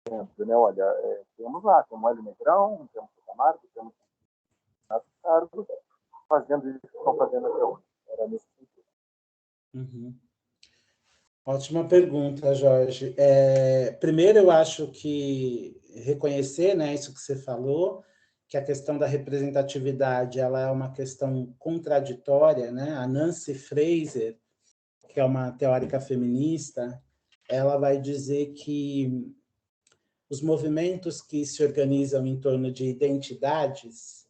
Speaker 4: exemplo, né? Olha, temos lá, temos o Hélio Negrão, temos o Camargo, temos o Carlos, fazendo isso que estão fazendo até hoje. Era nesse sentido.
Speaker 2: Uhum. Ótima pergunta, Jorge. Primeiro, eu acho que reconhecer, né, isso que você falou, que a questão da representatividade ela é uma questão contraditória, né? A Nancy Fraser, que é uma teórica feminista, ela vai dizer que os movimentos que se organizam em torno de identidades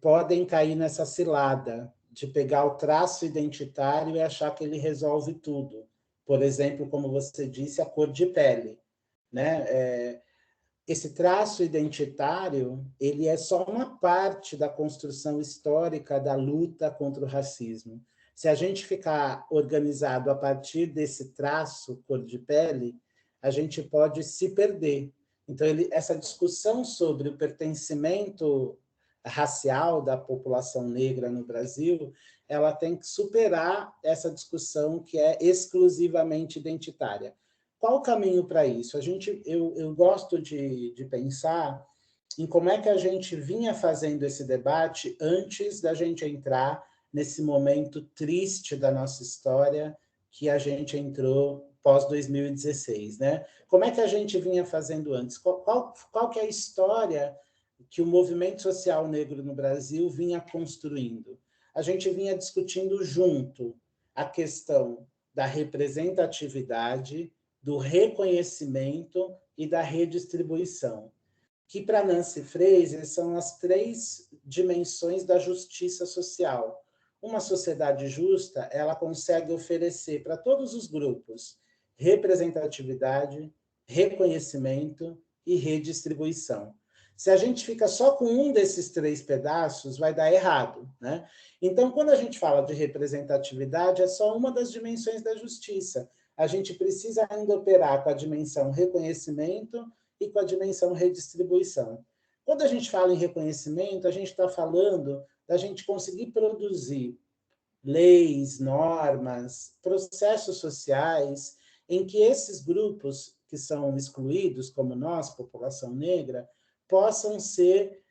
Speaker 2: podem cair nessa cilada de pegar o traço identitário e achar que ele resolve tudo. Por exemplo, como você disse, a cor de pele, né? Esse traço identitário, ele é só uma parte da construção histórica da luta contra o racismo. Se a gente ficar organizado a partir desse traço, cor de pele, a gente pode se perder. Então, essa discussão sobre o pertencimento racial da população negra no Brasil, ela tem que superar essa discussão que é exclusivamente identitária. Qual o caminho para isso? Eu gosto de pensar em como é que a gente vinha fazendo esse debate antes da gente entrar nesse momento triste da nossa história que a gente entrou pós-2016, né? Como é que a gente vinha fazendo antes? Qual que é a história que o movimento social negro no Brasil vinha construindo? A gente vinha discutindo junto a questão da representatividade, do reconhecimento e da redistribuição, que para Nancy Fraser são as 3 dimensões da justiça social. Uma sociedade justa, ela consegue oferecer para todos os grupos representatividade, reconhecimento e redistribuição. Se a gente fica só com um desses 3 pedaços, vai dar errado, né? Então, quando a gente fala de representatividade, é só uma das dimensões da justiça. A gente precisa ainda operar com a dimensão reconhecimento e com a dimensão redistribuição. Quando a gente fala em reconhecimento, a gente está falando da gente conseguir produzir leis, normas, processos sociais em que esses grupos que são excluídos, como nós, população negra, possam ser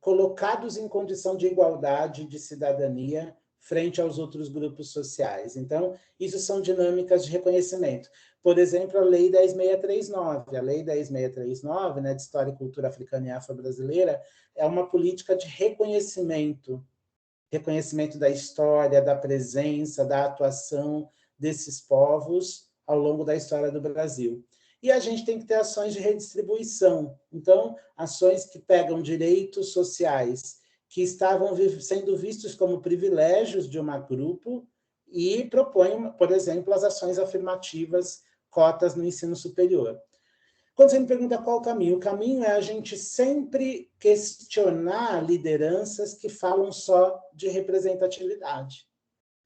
Speaker 2: colocados em condição de igualdade de cidadania frente aos outros grupos sociais. Então, isso são dinâmicas de reconhecimento. Por exemplo, a Lei 10.639. A Lei 10.639, né, de História e Cultura Africana e Afro-Brasileira, é uma política de reconhecimento da história, da presença, da atuação desses povos ao longo da história do Brasil. E a gente tem que ter ações de redistribuição. Então, ações que pegam direitos sociais que estavam sendo vistos como privilégios de um grupo e propõem, por exemplo, as ações afirmativas, cotas no ensino superior. Quando você me pergunta qual o caminho é a gente sempre questionar lideranças que falam só de representatividade.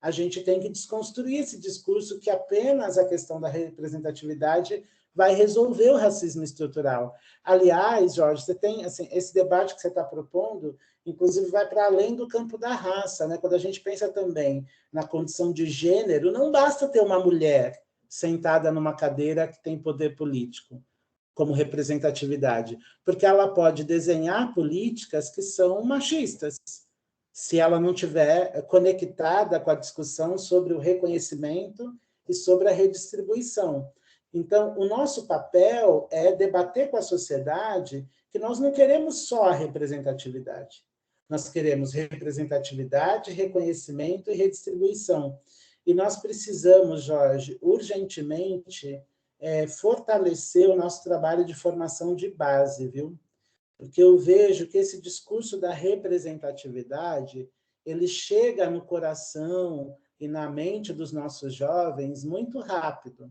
Speaker 2: A gente tem que desconstruir esse discurso que apenas a questão da representatividade vai resolver o racismo estrutural. Aliás, Jorge, você tem assim, esse debate que você está propondo, inclusive vai para além do campo da raça, né? Quando a gente pensa também na condição de gênero, não basta ter uma mulher sentada numa cadeira que tem poder político como representatividade, porque ela pode desenhar políticas que são machistas, se ela não estiver conectada com a discussão sobre o reconhecimento e sobre a redistribuição. Então, o nosso papel é debater com a sociedade que nós não queremos só a representatividade. Nós queremos representatividade, reconhecimento e redistribuição. E nós precisamos, Jorge, urgentemente, fortalecer o nosso trabalho de formação de base, viu? Porque eu vejo que esse discurso da representatividade, ele chega no coração e na mente dos nossos jovens muito rápido.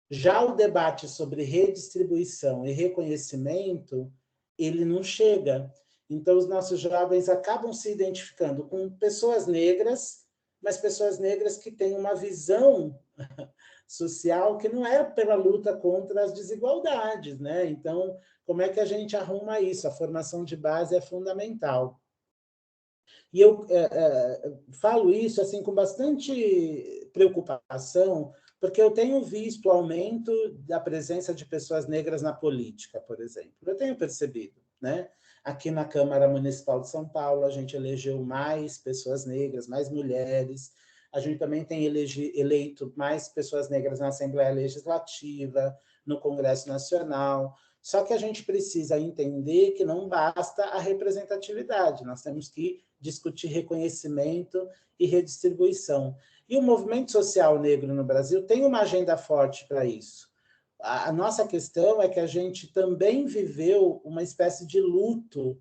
Speaker 2: Já o debate sobre redistribuição e reconhecimento, ele não chega. Então, os nossos jovens acabam se identificando com pessoas negras, mas pessoas negras que têm uma visão social que não é pela luta contra as desigualdades, né? Então, como é que a gente arruma isso? A formação de base é fundamental. E eu falo isso assim com bastante preocupação, porque eu tenho visto o aumento da presença de pessoas negras na política, por exemplo. Eu tenho percebido, né? Aqui na Câmara Municipal de São Paulo, a gente elegeu mais pessoas negras, mais mulheres. A gente também tem eleito mais pessoas negras na Assembleia Legislativa, no Congresso Nacional. Só que a gente precisa entender que não basta a representatividade, nós temos que discutir reconhecimento e redistribuição. E o movimento social negro no Brasil tem uma agenda forte para isso. A nossa questão é que a gente também viveu uma espécie de luto,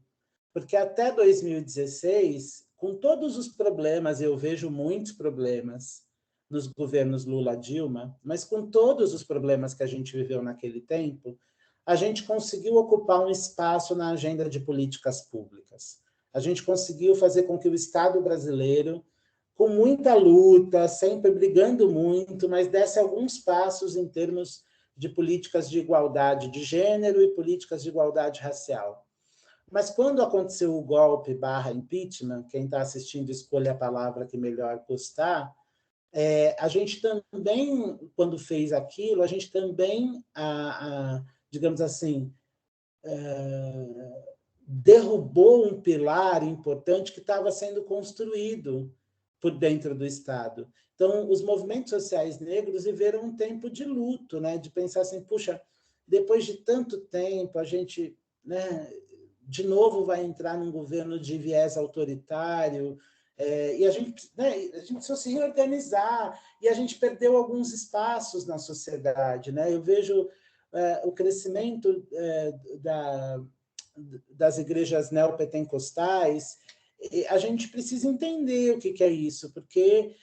Speaker 2: porque até 2016, com todos os problemas, eu vejo muitos problemas nos governos Lula-Dilma, mas com todos os problemas que a gente viveu naquele tempo, a gente conseguiu ocupar um espaço na agenda de políticas públicas. A gente conseguiu fazer com que o Estado brasileiro, com muita luta, sempre brigando muito, mas desse alguns passos em termos de políticas de igualdade de gênero e políticas de igualdade racial. Mas quando aconteceu o golpe / impeachment, quem está assistindo escolha a palavra que melhor gostar, a gente também, quando fez aquilo, a gente também, digamos assim, derrubou um pilar importante que estava sendo construído por dentro do Estado. Então, os movimentos sociais negros viveram um tempo de luto, né? De pensar assim, puxa, depois de tanto tempo, a gente, né, de novo vai entrar num governo de viés autoritário, e a gente precisa se reorganizar, e a gente perdeu alguns espaços na sociedade, né? Eu vejo o crescimento das igrejas neopentecostais. A gente precisa entender o que é isso, porque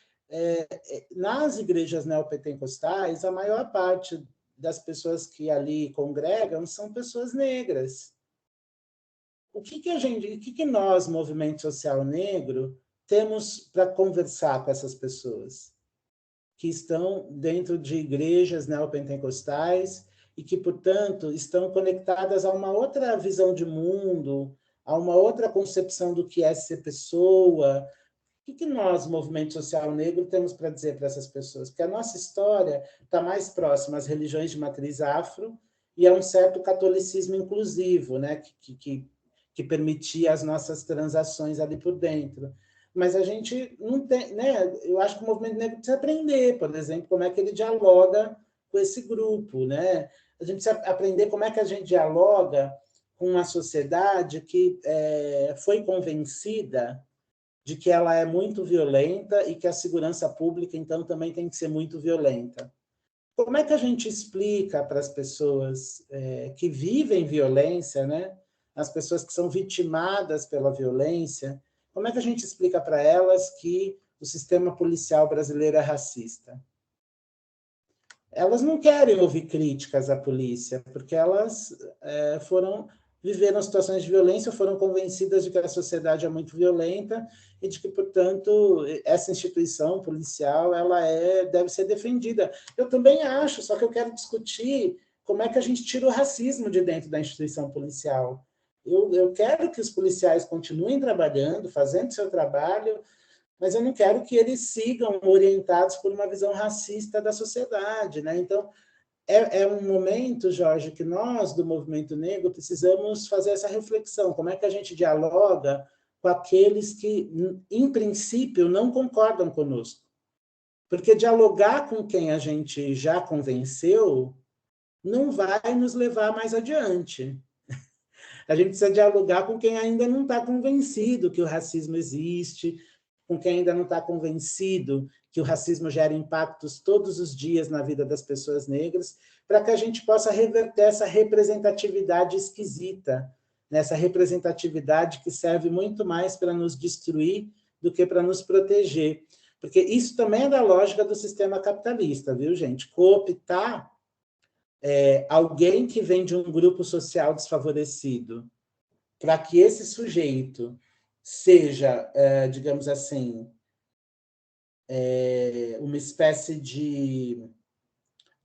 Speaker 2: nas igrejas neopentecostais, a maior parte das pessoas que ali congregam são pessoas negras. O que nós, movimento social negro, temos para conversar com essas pessoas que estão dentro de igrejas neopentecostais e que, portanto, estão conectadas a uma outra visão de mundo, a uma outra concepção do que é ser pessoa? O que nós, movimento social negro, temos para dizer para essas pessoas? Porque a nossa história está mais próxima às religiões de matriz afro e a um certo catolicismo inclusivo, né? que que permitia as nossas transações ali por dentro. Mas a gente não tem, né? Eu acho que o movimento negro precisa aprender, por exemplo, como é que ele dialoga com esse grupo, né? A gente precisa aprender como é que a gente dialoga com uma sociedade que foi convencida de que ela é muito violenta e que a segurança pública, então, também tem que ser muito violenta. Como é que a gente explica para as pessoas que vivem violência, né? As pessoas que são vitimadas pela violência, como é que a gente explica para elas que o sistema policial brasileiro é racista? Elas não querem ouvir críticas à polícia, porque elas viveram situações de violência, foram convencidas de que a sociedade é muito violenta e de que, portanto, essa instituição policial deve ser defendida. Eu também acho, só que eu quero discutir como é que a gente tira o racismo de dentro da instituição policial. Eu quero que os policiais continuem trabalhando, fazendo seu trabalho, mas eu não quero que eles sigam orientados por uma visão racista da sociedade, né? Então, é um momento, Jorge, que nós, do movimento negro, precisamos fazer essa reflexão. Como é que a gente dialoga com aqueles que, em princípio, não concordam conosco? Porque dialogar com quem a gente já convenceu não vai nos levar mais adiante. A gente precisa dialogar com quem ainda não está convencido que o racismo existe, com quem ainda não está convencido que o racismo gera impactos todos os dias na vida das pessoas negras, para que a gente possa reverter essa representatividade esquisita, nessa representatividade que serve muito mais para nos destruir do que para nos proteger. Porque isso também é da lógica do sistema capitalista, viu, gente? Cooptar alguém que vem de um grupo social desfavorecido, para que esse sujeito seja, digamos assim, uma espécie de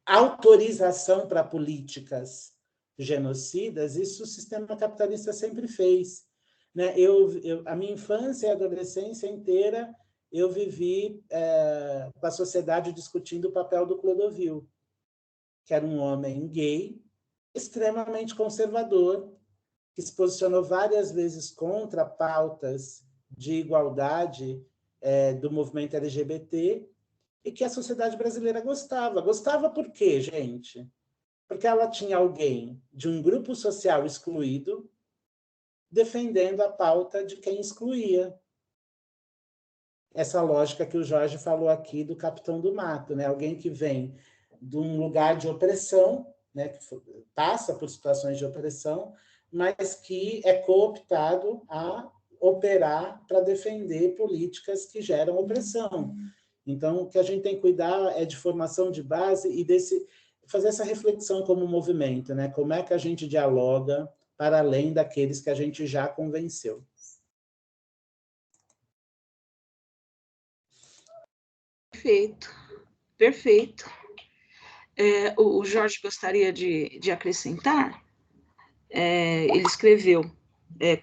Speaker 2: autorização para políticas genocidas, isso o sistema capitalista sempre fez, né? A minha infância e adolescência inteira eu vivi com a sociedade discutindo o papel do Clodovil, que era um homem gay, extremamente conservador, que se posicionou várias vezes contra pautas de igualdade do movimento LGBT e que a sociedade brasileira gostava. Gostava por quê, gente? Porque ela tinha alguém de um grupo social excluído defendendo a pauta de quem excluía. Essa lógica que o Jorge falou aqui do capitão do mato, né? Alguém que vem de um lugar de opressão, né? Que passa por situações de opressão, mas que é cooptado a operar para defender políticas que geram opressão. Então, o que a gente tem que cuidar é de formação de base e fazer essa reflexão como movimento, né? Como é que a gente dialoga para além daqueles que a gente já convenceu.
Speaker 1: Perfeito, perfeito. O Jorge gostaria de acrescentar? Ele escreveu: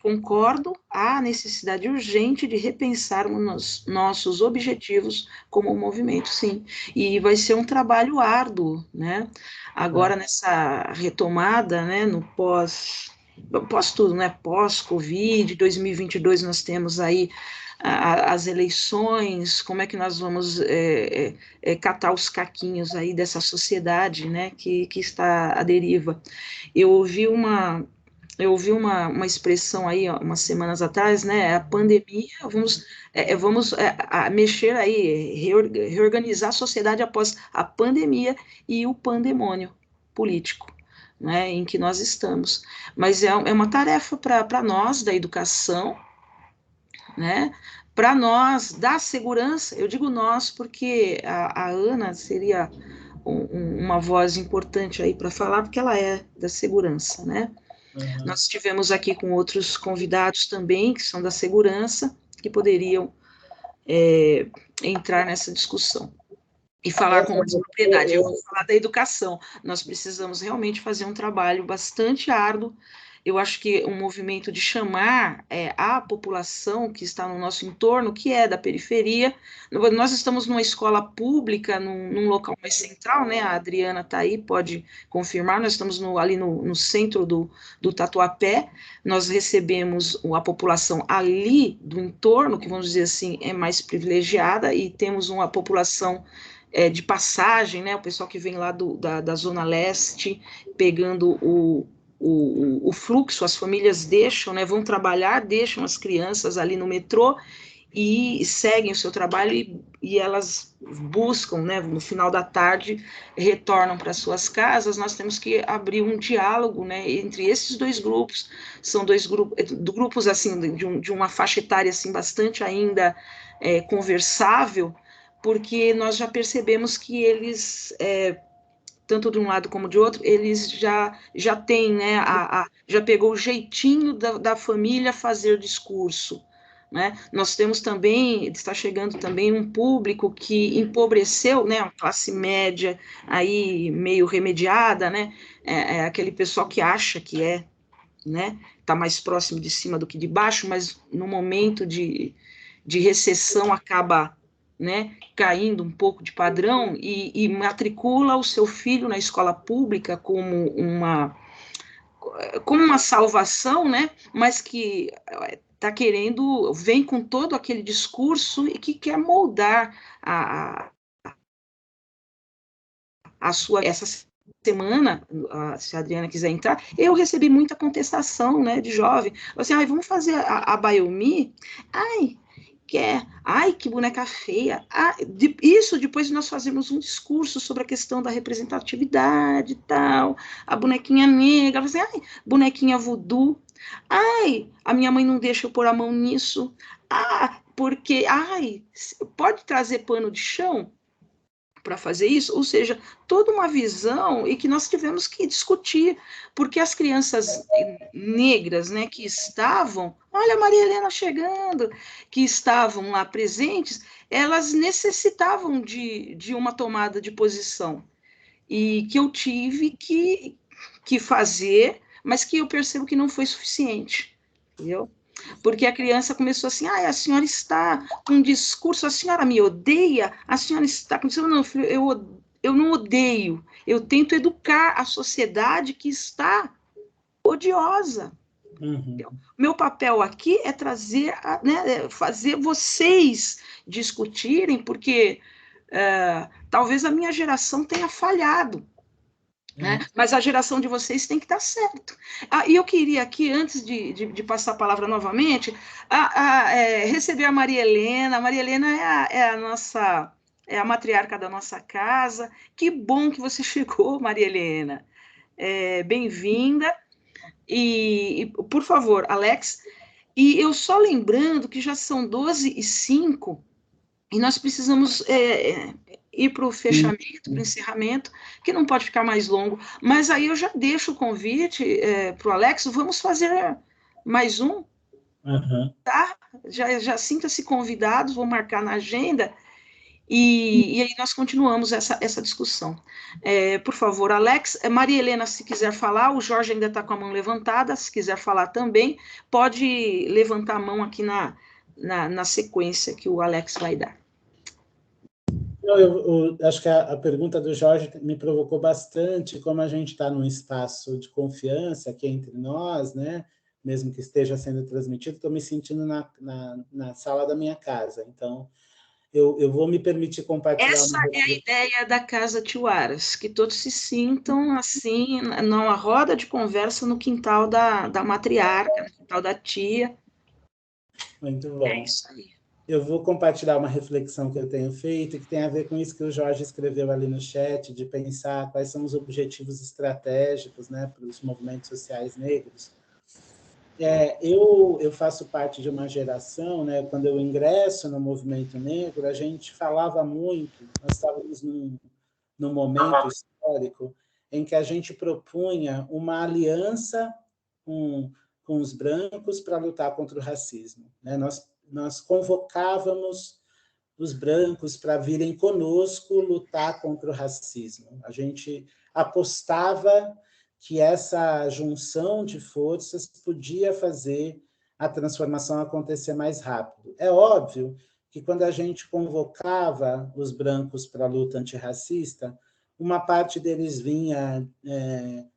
Speaker 1: concordo, há necessidade urgente de repensarmos nossos objetivos como um movimento, sim, e vai ser um trabalho árduo, né? Agora, nessa retomada, né, no pós-tudo, né, pós-Covid, 2022, nós temos aí as eleições, como é que nós vamos catar os caquinhos aí dessa sociedade, né, que está à deriva. Eu ouvi uma expressão aí, umas semanas atrás, né, a pandemia, vamos mexer aí, reorganizar a sociedade após a pandemia e o pandemônio político, né, em que nós estamos. Mas é uma tarefa para nós da educação, né, para nós da segurança. Eu digo nós porque a Ana seria uma voz importante aí para falar, porque ela é da segurança, né? Uhum. Nós estivemos aqui com outros convidados também, que são da segurança, que poderiam entrar nessa discussão e falar com mais propriedade. Eu vou falar da educação. Nós precisamos realmente fazer um trabalho bastante árduo. eu acho que um movimento de chamar a população que está no nosso entorno, que é da periferia. Nós estamos numa escola pública, num local mais central, né? A Adriana está aí, pode confirmar. Nós estamos ali no centro do Tatuapé. Nós recebemos a população ali do entorno, que vamos dizer assim, é mais privilegiada, e temos uma população de passagem, né? O pessoal que vem lá da Zona Leste, pegando o fluxo, as famílias deixam, né, vão trabalhar, deixam as crianças ali no metrô e seguem o seu trabalho e elas buscam, né, no final da tarde, retornam para suas casas. Nós temos que abrir um diálogo, né, entre esses dois grupos. São dois grupos assim, de uma faixa etária assim, bastante ainda conversável, porque nós já percebemos que eles tanto de um lado como de outro, eles já têm, né, já pegou o jeitinho da família fazer discurso, né? Nós temos também, está chegando também um público que empobreceu, né, a classe média aí meio remediada, né, aquele pessoal que acha que né, está mais próximo de cima do que de baixo, mas no momento de recessão acaba, né, caindo um pouco de padrão e matricula o seu filho na escola pública como uma salvação, né, mas que está querendo, vem com todo aquele discurso e que quer moldar a sua, essa semana, se a Adriana quiser entrar, eu recebi muita contestação, né, de jovem, assim, vamos fazer a Biomi? Ai, que boneca feia. Isso depois nós fazemos um discurso sobre a questão da representatividade e tal, a bonequinha negra, assim, bonequinha voodoo. A minha mãe não deixa eu pôr a mão nisso. Porque, pode trazer pano de chão para fazer isso? Ou seja, toda uma visão e que nós tivemos que discutir, porque as crianças negras, né, que estavam, olha a Maria Helena chegando, que estavam lá presentes, elas necessitavam de uma tomada de posição, e que eu tive que fazer, mas que eu percebo que não foi suficiente, entendeu? Porque a criança começou assim, a senhora está com um discurso, a senhora me odeia, a senhora está com discurso, não, filho, eu não odeio, eu tento educar a sociedade que está odiosa.
Speaker 2: Uhum.
Speaker 1: Meu papel aqui é trazer, né, fazer vocês discutirem, porque talvez a minha geração tenha falhado, né? Mas a geração de vocês tem que estar certo. E eu queria aqui, antes de passar a palavra novamente, receber a Maria Helena. A Maria Helena é a nossa, é a matriarca da nossa casa. Que bom que você chegou, Maria Helena. Bem-vinda. E, por favor, Alex, e eu só lembrando que já são 12h05, e nós precisamos ir para o fechamento, para o encerramento, que não pode ficar mais longo. Mas aí eu já deixo o convite para o Alex, vamos fazer mais um, tá? Já sinta-se convidados, vou marcar na agenda, e aí nós continuamos essa discussão. Por favor, Alex, Maria Helena, se quiser falar, o Jorge ainda está com a mão levantada, se quiser falar também, pode levantar a mão aqui na sequência que o Alex vai dar.
Speaker 2: Eu acho que a pergunta do Jorge me provocou bastante, como a gente está num espaço de confiança aqui entre nós, né? Mesmo que esteja sendo transmitido, estou me sentindo na sala da minha casa. Então, eu vou me permitir compartilhar...
Speaker 1: Essa é a ideia da Casa Tiuaras, que todos se sintam assim, numa roda de conversa no quintal da matriarca, no quintal da tia.
Speaker 2: Muito bom.
Speaker 1: É isso aí.
Speaker 2: Eu vou compartilhar uma reflexão que eu tenho feito, que tem a ver com isso que o Jorge escreveu ali no chat, de pensar quais são os objetivos estratégicos, né, para os movimentos sociais negros. Eu faço parte de uma geração, né, quando eu ingresso no movimento negro, a gente falava muito, nós estávamos num momento histórico em que a gente propunha uma aliança com os brancos para lutar contra o racismo, né? Nós convocávamos os brancos para virem conosco lutar contra o racismo. A gente apostava que essa junção de forças podia fazer a transformação acontecer mais rápido. É óbvio que quando a gente convocava os brancos para a luta antirracista, uma parte deles vinha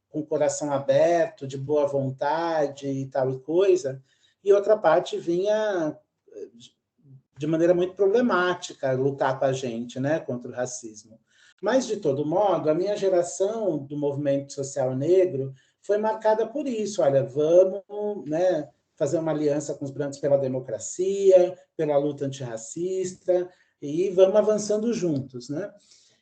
Speaker 2: com o coração aberto, de boa vontade e tal e coisa, e outra parte vinha de maneira muito problemática lutar com a gente, né, contra o racismo. Mas, de todo modo, a minha geração do movimento social negro foi marcada por isso. Olha, vamos, né, fazer uma aliança com os brancos pela democracia, pela luta antirracista, e vamos avançando juntos, né?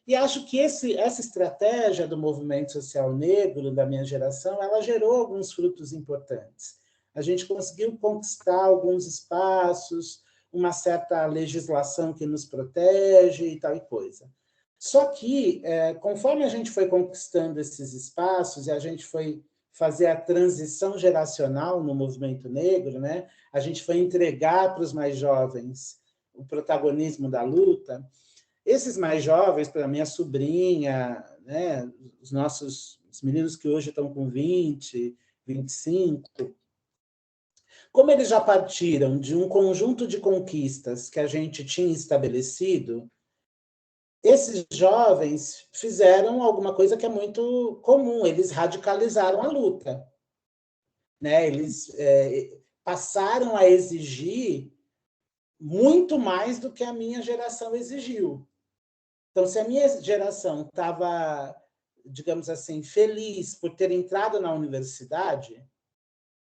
Speaker 2: E acho que essa estratégia do movimento social negro da minha geração, ela gerou alguns frutos importantes. A gente conseguiu conquistar alguns espaços, uma certa legislação que nos protege e tal e coisa. Só que, conforme a gente foi conquistando esses espaços e a gente foi fazer a transição geracional no movimento negro, né? A gente foi entregar para os mais jovens o protagonismo da luta. Esses mais jovens, para minha sobrinha, né? Os meninos que hoje estão com 20, 25, como eles já partiram de um conjunto de conquistas que a gente tinha estabelecido, esses jovens fizeram alguma coisa que é muito comum, eles radicalizaram a luta, né? Eles passaram a exigir muito mais do que a minha geração exigiu. Então, se a minha geração estava, digamos assim, feliz por ter entrado na universidade,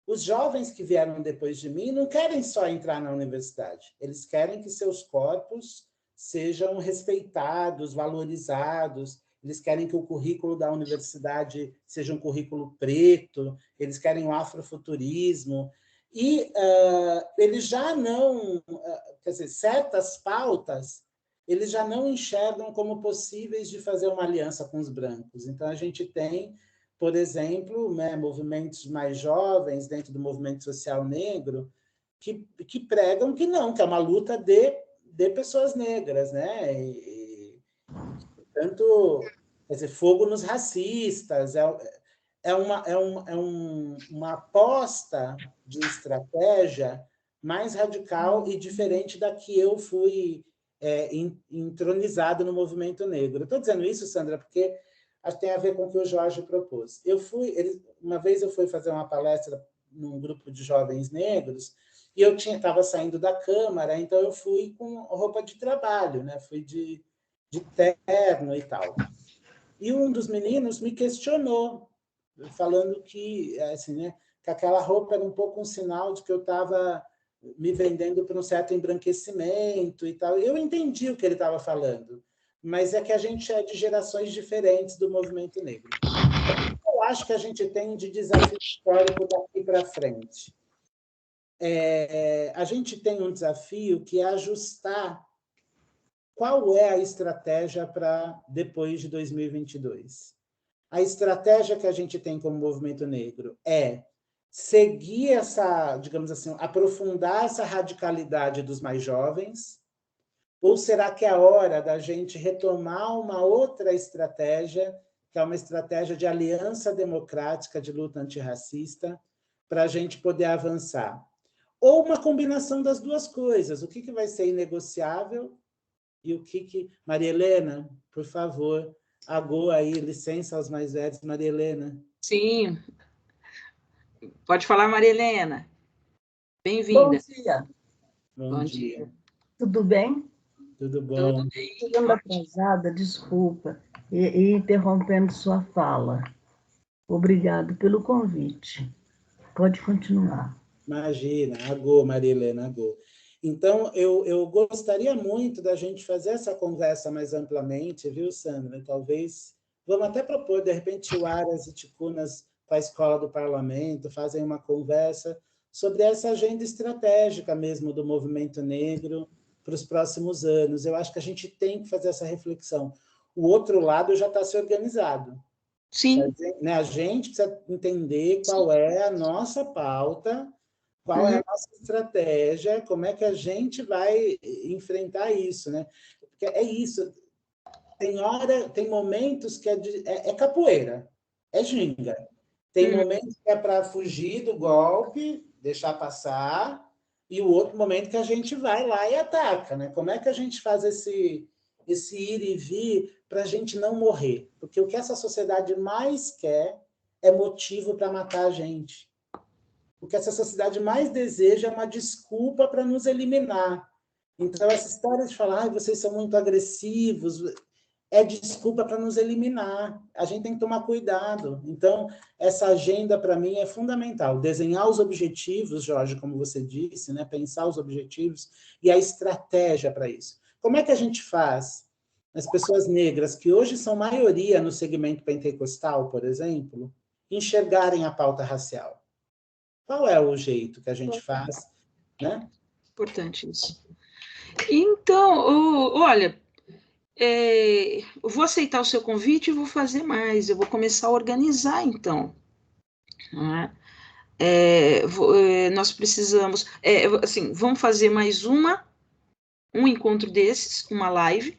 Speaker 2: os jovens que vieram depois de mim não querem só entrar na universidade, eles querem que seus corpos sejam respeitados, valorizados, eles querem que o currículo da universidade seja um currículo preto, eles querem o afrofuturismo, e eles já não, quer dizer, certas pautas, eles já não enxergam como possíveis de fazer uma aliança com os brancos. Então, a gente tem, por exemplo, né, movimentos mais jovens dentro do movimento social negro que pregam que não, que é uma luta de pessoas negras, né? Portanto, quer dizer, fogo nos racistas, uma aposta de estratégia mais radical e diferente da que eu fui entronizado no movimento negro. Estou dizendo isso, Sandra, porque acho que tem a ver com o que o Jorge propôs. Uma vez eu fui fazer uma palestra num grupo de jovens negros, e eu estava saindo da Câmara, então eu fui com roupa de trabalho, né? Fui de terno e tal. E um dos meninos me questionou, falando que, assim, né, que aquela roupa era um pouco um sinal de que eu estava me vendendo para um certo embranquecimento e tal. Eu entendi o que ele estava falando, mas é que a gente é de gerações diferentes do movimento negro. Eu acho que a gente tem de desafio histórico daqui para frente. A gente tem um desafio que é ajustar qual é a estratégia para depois de 2022. A estratégia que a gente tem como movimento negro é seguir essa, digamos assim, aprofundar essa radicalidade dos mais jovens, ou será que é a hora da gente retomar uma outra estratégia, que é uma estratégia de aliança democrática de luta antirracista, para a gente poder avançar? Ou uma combinação das duas coisas. O que vai ser inegociável e o que... Maria Helena, por favor, agou aí, licença aos mais velhos. Maria Helena.
Speaker 1: Sim. Pode falar, Maria Helena. Bem-vinda.
Speaker 5: Bom dia.
Speaker 2: Bom dia.
Speaker 5: Tudo bem?
Speaker 2: Tudo bom.
Speaker 1: Tudo bem.
Speaker 5: Chegando atrasada, desculpa, e interrompendo sua fala. Obrigado pelo convite. Pode continuar.
Speaker 2: Imagina, agou, Maria Helena, agou. Então, eu gostaria muito da gente fazer essa conversa mais amplamente, viu, Sandra? Talvez, vamos até propor, de repente, o Aras e Ticunas com a Escola do Parlamento, fazem uma conversa sobre essa agenda estratégica mesmo do movimento negro para os próximos anos. Eu acho que a gente tem que fazer essa reflexão. O outro lado já está se organizado.
Speaker 1: Sim.
Speaker 2: Né? A gente precisa entender qual é a nossa pauta, qual é a nossa estratégia, como é que a gente vai enfrentar isso, né? Porque é isso. Tem momentos que é capoeira, é ginga. Tem momentos que é para fugir do golpe, deixar passar, e o outro momento que a gente vai lá e ataca, né? Como é que a gente faz esse ir e vir para a gente não morrer? Porque o que essa sociedade mais quer é motivo para matar a gente. O que essa sociedade mais deseja é uma desculpa para nos eliminar. Então, essa história de falar, vocês são muito agressivos, é desculpa para nos eliminar. A gente tem que tomar cuidado. Então, essa agenda, para mim, é fundamental. Desenhar os objetivos, Jorge, como você disse, né? Pensar os objetivos e a estratégia para isso. Como é que a gente faz as pessoas negras, que hoje são maioria no segmento pentecostal, por exemplo, enxergarem a pauta racial? Qual é o jeito que a gente faz, né?
Speaker 1: Importante isso. Então, olha, eu vou aceitar o seu convite e vou fazer mais. Eu vou começar a organizar, então. Né? Nós precisamos... assim, vamos fazer mais um encontro desses, uma live.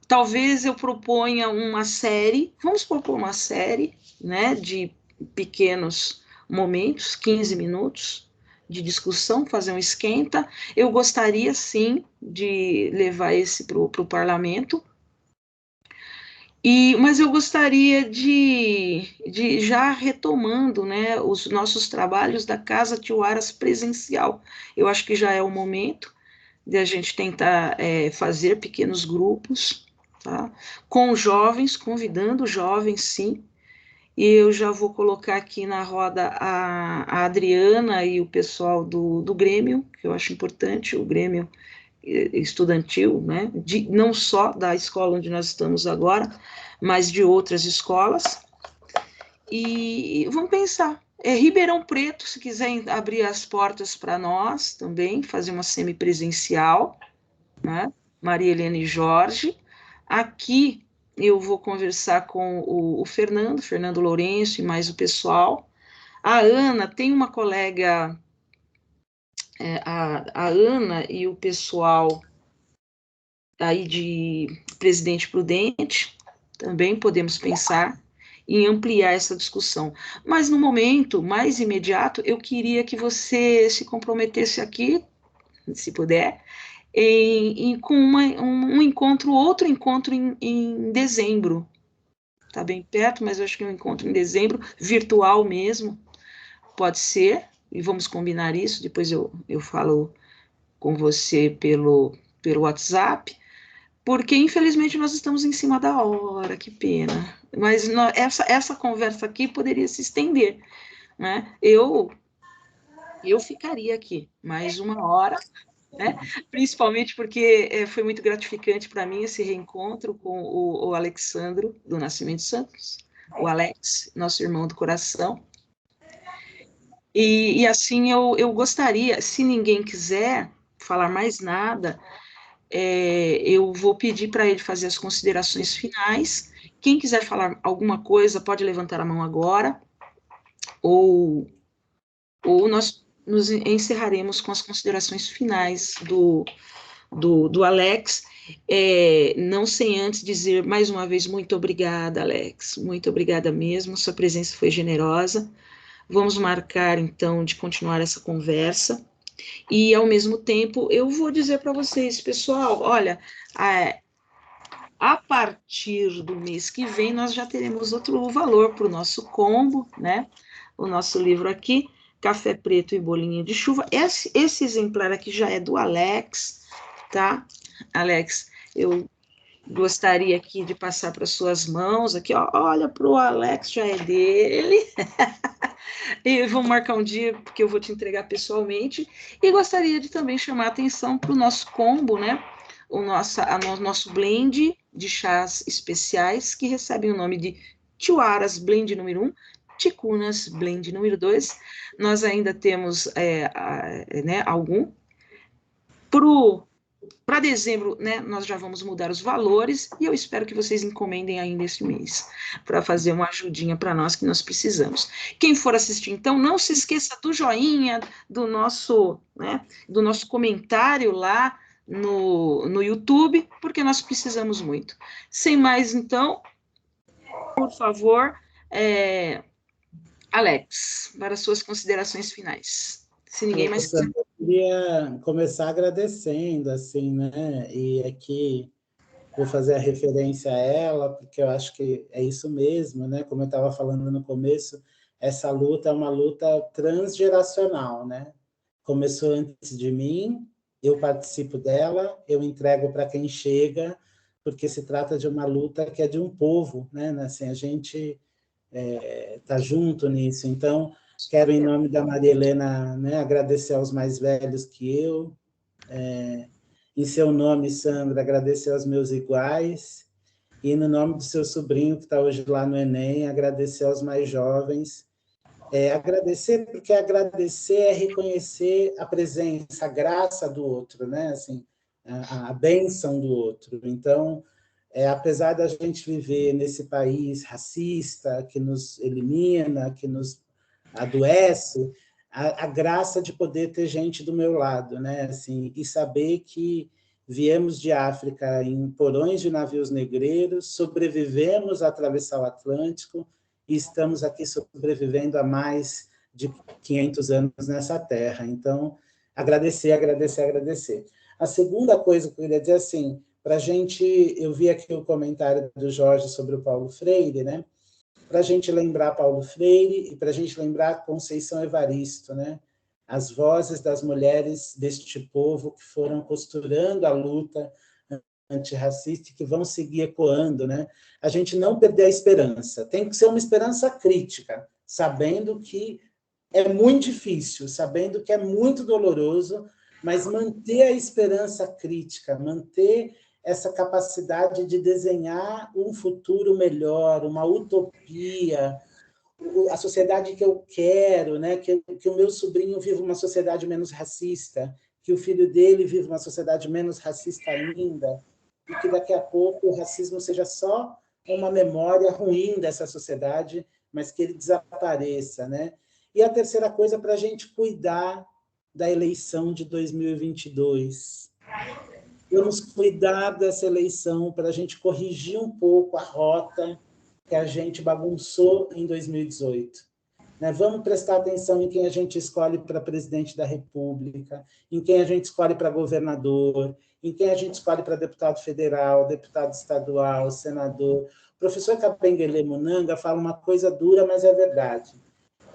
Speaker 1: Talvez eu proponha uma série. Vamos propor uma série, né, de pequenos momentos, 15 minutos, de discussão, fazer um esquenta. Eu gostaria, sim, de levar esse para o parlamento, mas eu gostaria de já retomando, né, os nossos trabalhos da Casa Tio Aras presencial. Eu acho que já é o momento de a gente tentar fazer pequenos grupos, tá? Com jovens, convidando jovens, sim. E eu já vou colocar aqui na roda a Adriana e o pessoal do Grêmio, que eu acho importante, o Grêmio estudantil, né? Não só da escola onde nós estamos agora, mas de outras escolas. E vamos pensar. Ribeirão Preto, se quiser abrir as portas para nós também, fazer uma semipresencial, né? Maria Helena e Jorge. Aqui eu vou conversar com o Fernando Lourenço e mais o pessoal. A Ana, tem uma colega, a Ana e o pessoal aí de Presidente Prudente, também podemos pensar em ampliar essa discussão. Mas no momento mais imediato, eu queria que você se comprometesse aqui, se puder, com um encontro, outro encontro em dezembro. Está bem perto, mas eu acho que um encontro em dezembro, virtual mesmo, pode ser, e vamos combinar isso, depois eu falo com você pelo WhatsApp, porque infelizmente nós estamos em cima da hora, que pena. Mas essa conversa aqui poderia se estender, né? Eu ficaria aqui mais uma hora, né? Principalmente porque foi muito gratificante para mim esse reencontro com o Alexandro do Nascimento Santos, o Alex, nosso irmão do coração. E assim eu gostaria, se ninguém quiser falar mais nada, eu vou pedir para ele fazer as considerações finais. Quem quiser falar alguma coisa pode levantar a mão agora, ou nós nos encerraremos com as considerações finais do Alex, não sem antes dizer mais uma vez muito obrigada, Alex, muito obrigada mesmo, sua presença foi generosa. Vamos marcar então de continuar essa conversa. E, ao mesmo tempo, eu vou dizer para vocês, pessoal, olha, a partir do mês que vem, nós já teremos outro valor para o nosso combo, né? O nosso livro aqui, Café Preto e Bolinho de Chuva. Esse exemplar aqui já é do Alex, tá? Alex, eu gostaria aqui de passar para suas mãos, aqui, ó, olha para o Alex, já é dele. E vamos marcar um dia, porque eu vou te entregar pessoalmente. E gostaria de também chamar a atenção para o nosso combo, né? O nosso blend de chás especiais, que recebem o nome de Tio Aras Blend número 1, Ticunas Blend número 2. Nós ainda temos né, algum. Para dezembro, né, nós já vamos mudar os valores e eu espero que vocês encomendem ainda esse mês para fazer uma ajudinha para nós que nós precisamos. Quem for assistir, então, não se esqueça do joinha, do nosso comentário lá no YouTube, porque nós precisamos muito. Sem mais, então, por favor, Alex, para suas considerações finais. Se ninguém mais...
Speaker 2: Eu queria começar agradecendo, assim, né? E aqui vou fazer a referência a ela, porque eu acho que é isso mesmo, né? Como eu estava falando no começo, essa luta é uma luta transgeracional, né? Começou antes de mim, eu participo dela, eu entrego para quem chega, porque se trata de uma luta que é de um povo, né? Assim, a gente tá junto nisso. Então, quero, em nome da Maria Helena, né, agradecer aos mais velhos que eu, em seu nome, Sandra, agradecer aos meus iguais, e no nome do seu sobrinho, que está hoje lá no Enem, agradecer aos mais jovens. Agradecer, porque agradecer é reconhecer a presença, a graça do outro, né? Assim, a bênção do outro. Então, apesar da gente viver nesse país racista, que nos elimina, que nos adoece, a graça de poder ter gente do meu lado, né? Assim, e saber que viemos de África em porões de navios negreiros, sobrevivemos a atravessar o Atlântico e estamos aqui sobrevivendo há mais de 500 anos nessa terra. Então, agradecer, agradecer, agradecer. A segunda coisa que eu queria dizer, assim, para a gente, eu vi aqui o comentário do Jorge sobre o Paulo Freire, né? Para a gente lembrar Paulo Freire e para a gente lembrar Conceição Evaristo, né? As vozes das mulheres deste povo que foram costurando a luta antirracista e que vão seguir ecoando, né? A gente não perder a esperança. Tem que ser uma esperança crítica, sabendo que é muito difícil, sabendo que é muito doloroso, mas manter a esperança crítica, manter essa capacidade de desenhar um futuro melhor, uma utopia, a sociedade que eu quero, né? Que o meu sobrinho viva uma sociedade menos racista, que o filho dele viva uma sociedade menos racista ainda, e que daqui a pouco o racismo seja só uma memória ruim dessa sociedade, mas que ele desapareça, né? E a terceira coisa, para a gente cuidar da eleição de 2022. Vamos cuidar dessa eleição para a gente corrigir um pouco a rota que a gente bagunçou em 2018. Né? Vamos prestar atenção em quem a gente escolhe para presidente da República, em quem a gente escolhe para governador, em quem a gente escolhe para deputado federal, deputado estadual, senador. O professor Kapengele Munanga fala uma coisa dura, mas é verdade,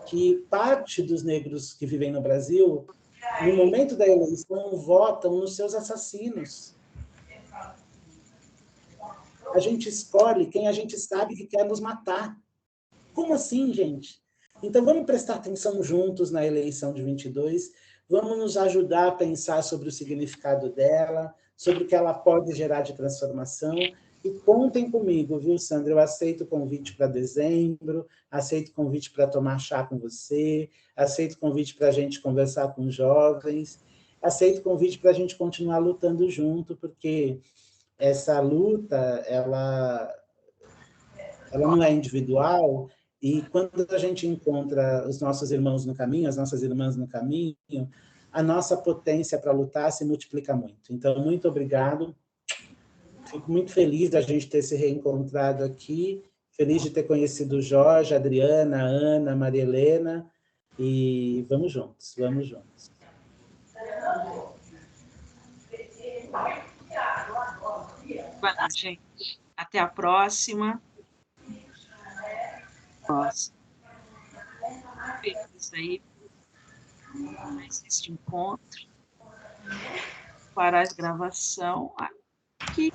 Speaker 2: que parte dos negros que vivem no Brasil, no momento da eleição, votam nos seus assassinos. A gente escolhe quem a gente sabe que quer nos matar. Como assim, gente? Então, vamos prestar atenção juntos na eleição de 22, vamos nos ajudar a pensar sobre o significado dela, sobre o que ela pode gerar de transformação, e contem comigo, viu, Sandra? Eu aceito o convite para dezembro, aceito o convite para tomar chá com você, aceito o convite para a gente conversar com jovens, aceito o convite para a gente continuar lutando junto, porque essa luta, ela não é individual, e quando a gente encontra os nossos irmãos no caminho, as nossas irmãs no caminho, a nossa potência para lutar se multiplica muito. Então, muito obrigado. Fico muito feliz da gente ter se reencontrado aqui, feliz de ter conhecido o Jorge, a Adriana, a Ana, a Maria Helena, e vamos juntos, vamos juntos.
Speaker 1: Vai lá, gente. Até a próxima. Feliz aí mais este encontro. Parar a gravação aqui.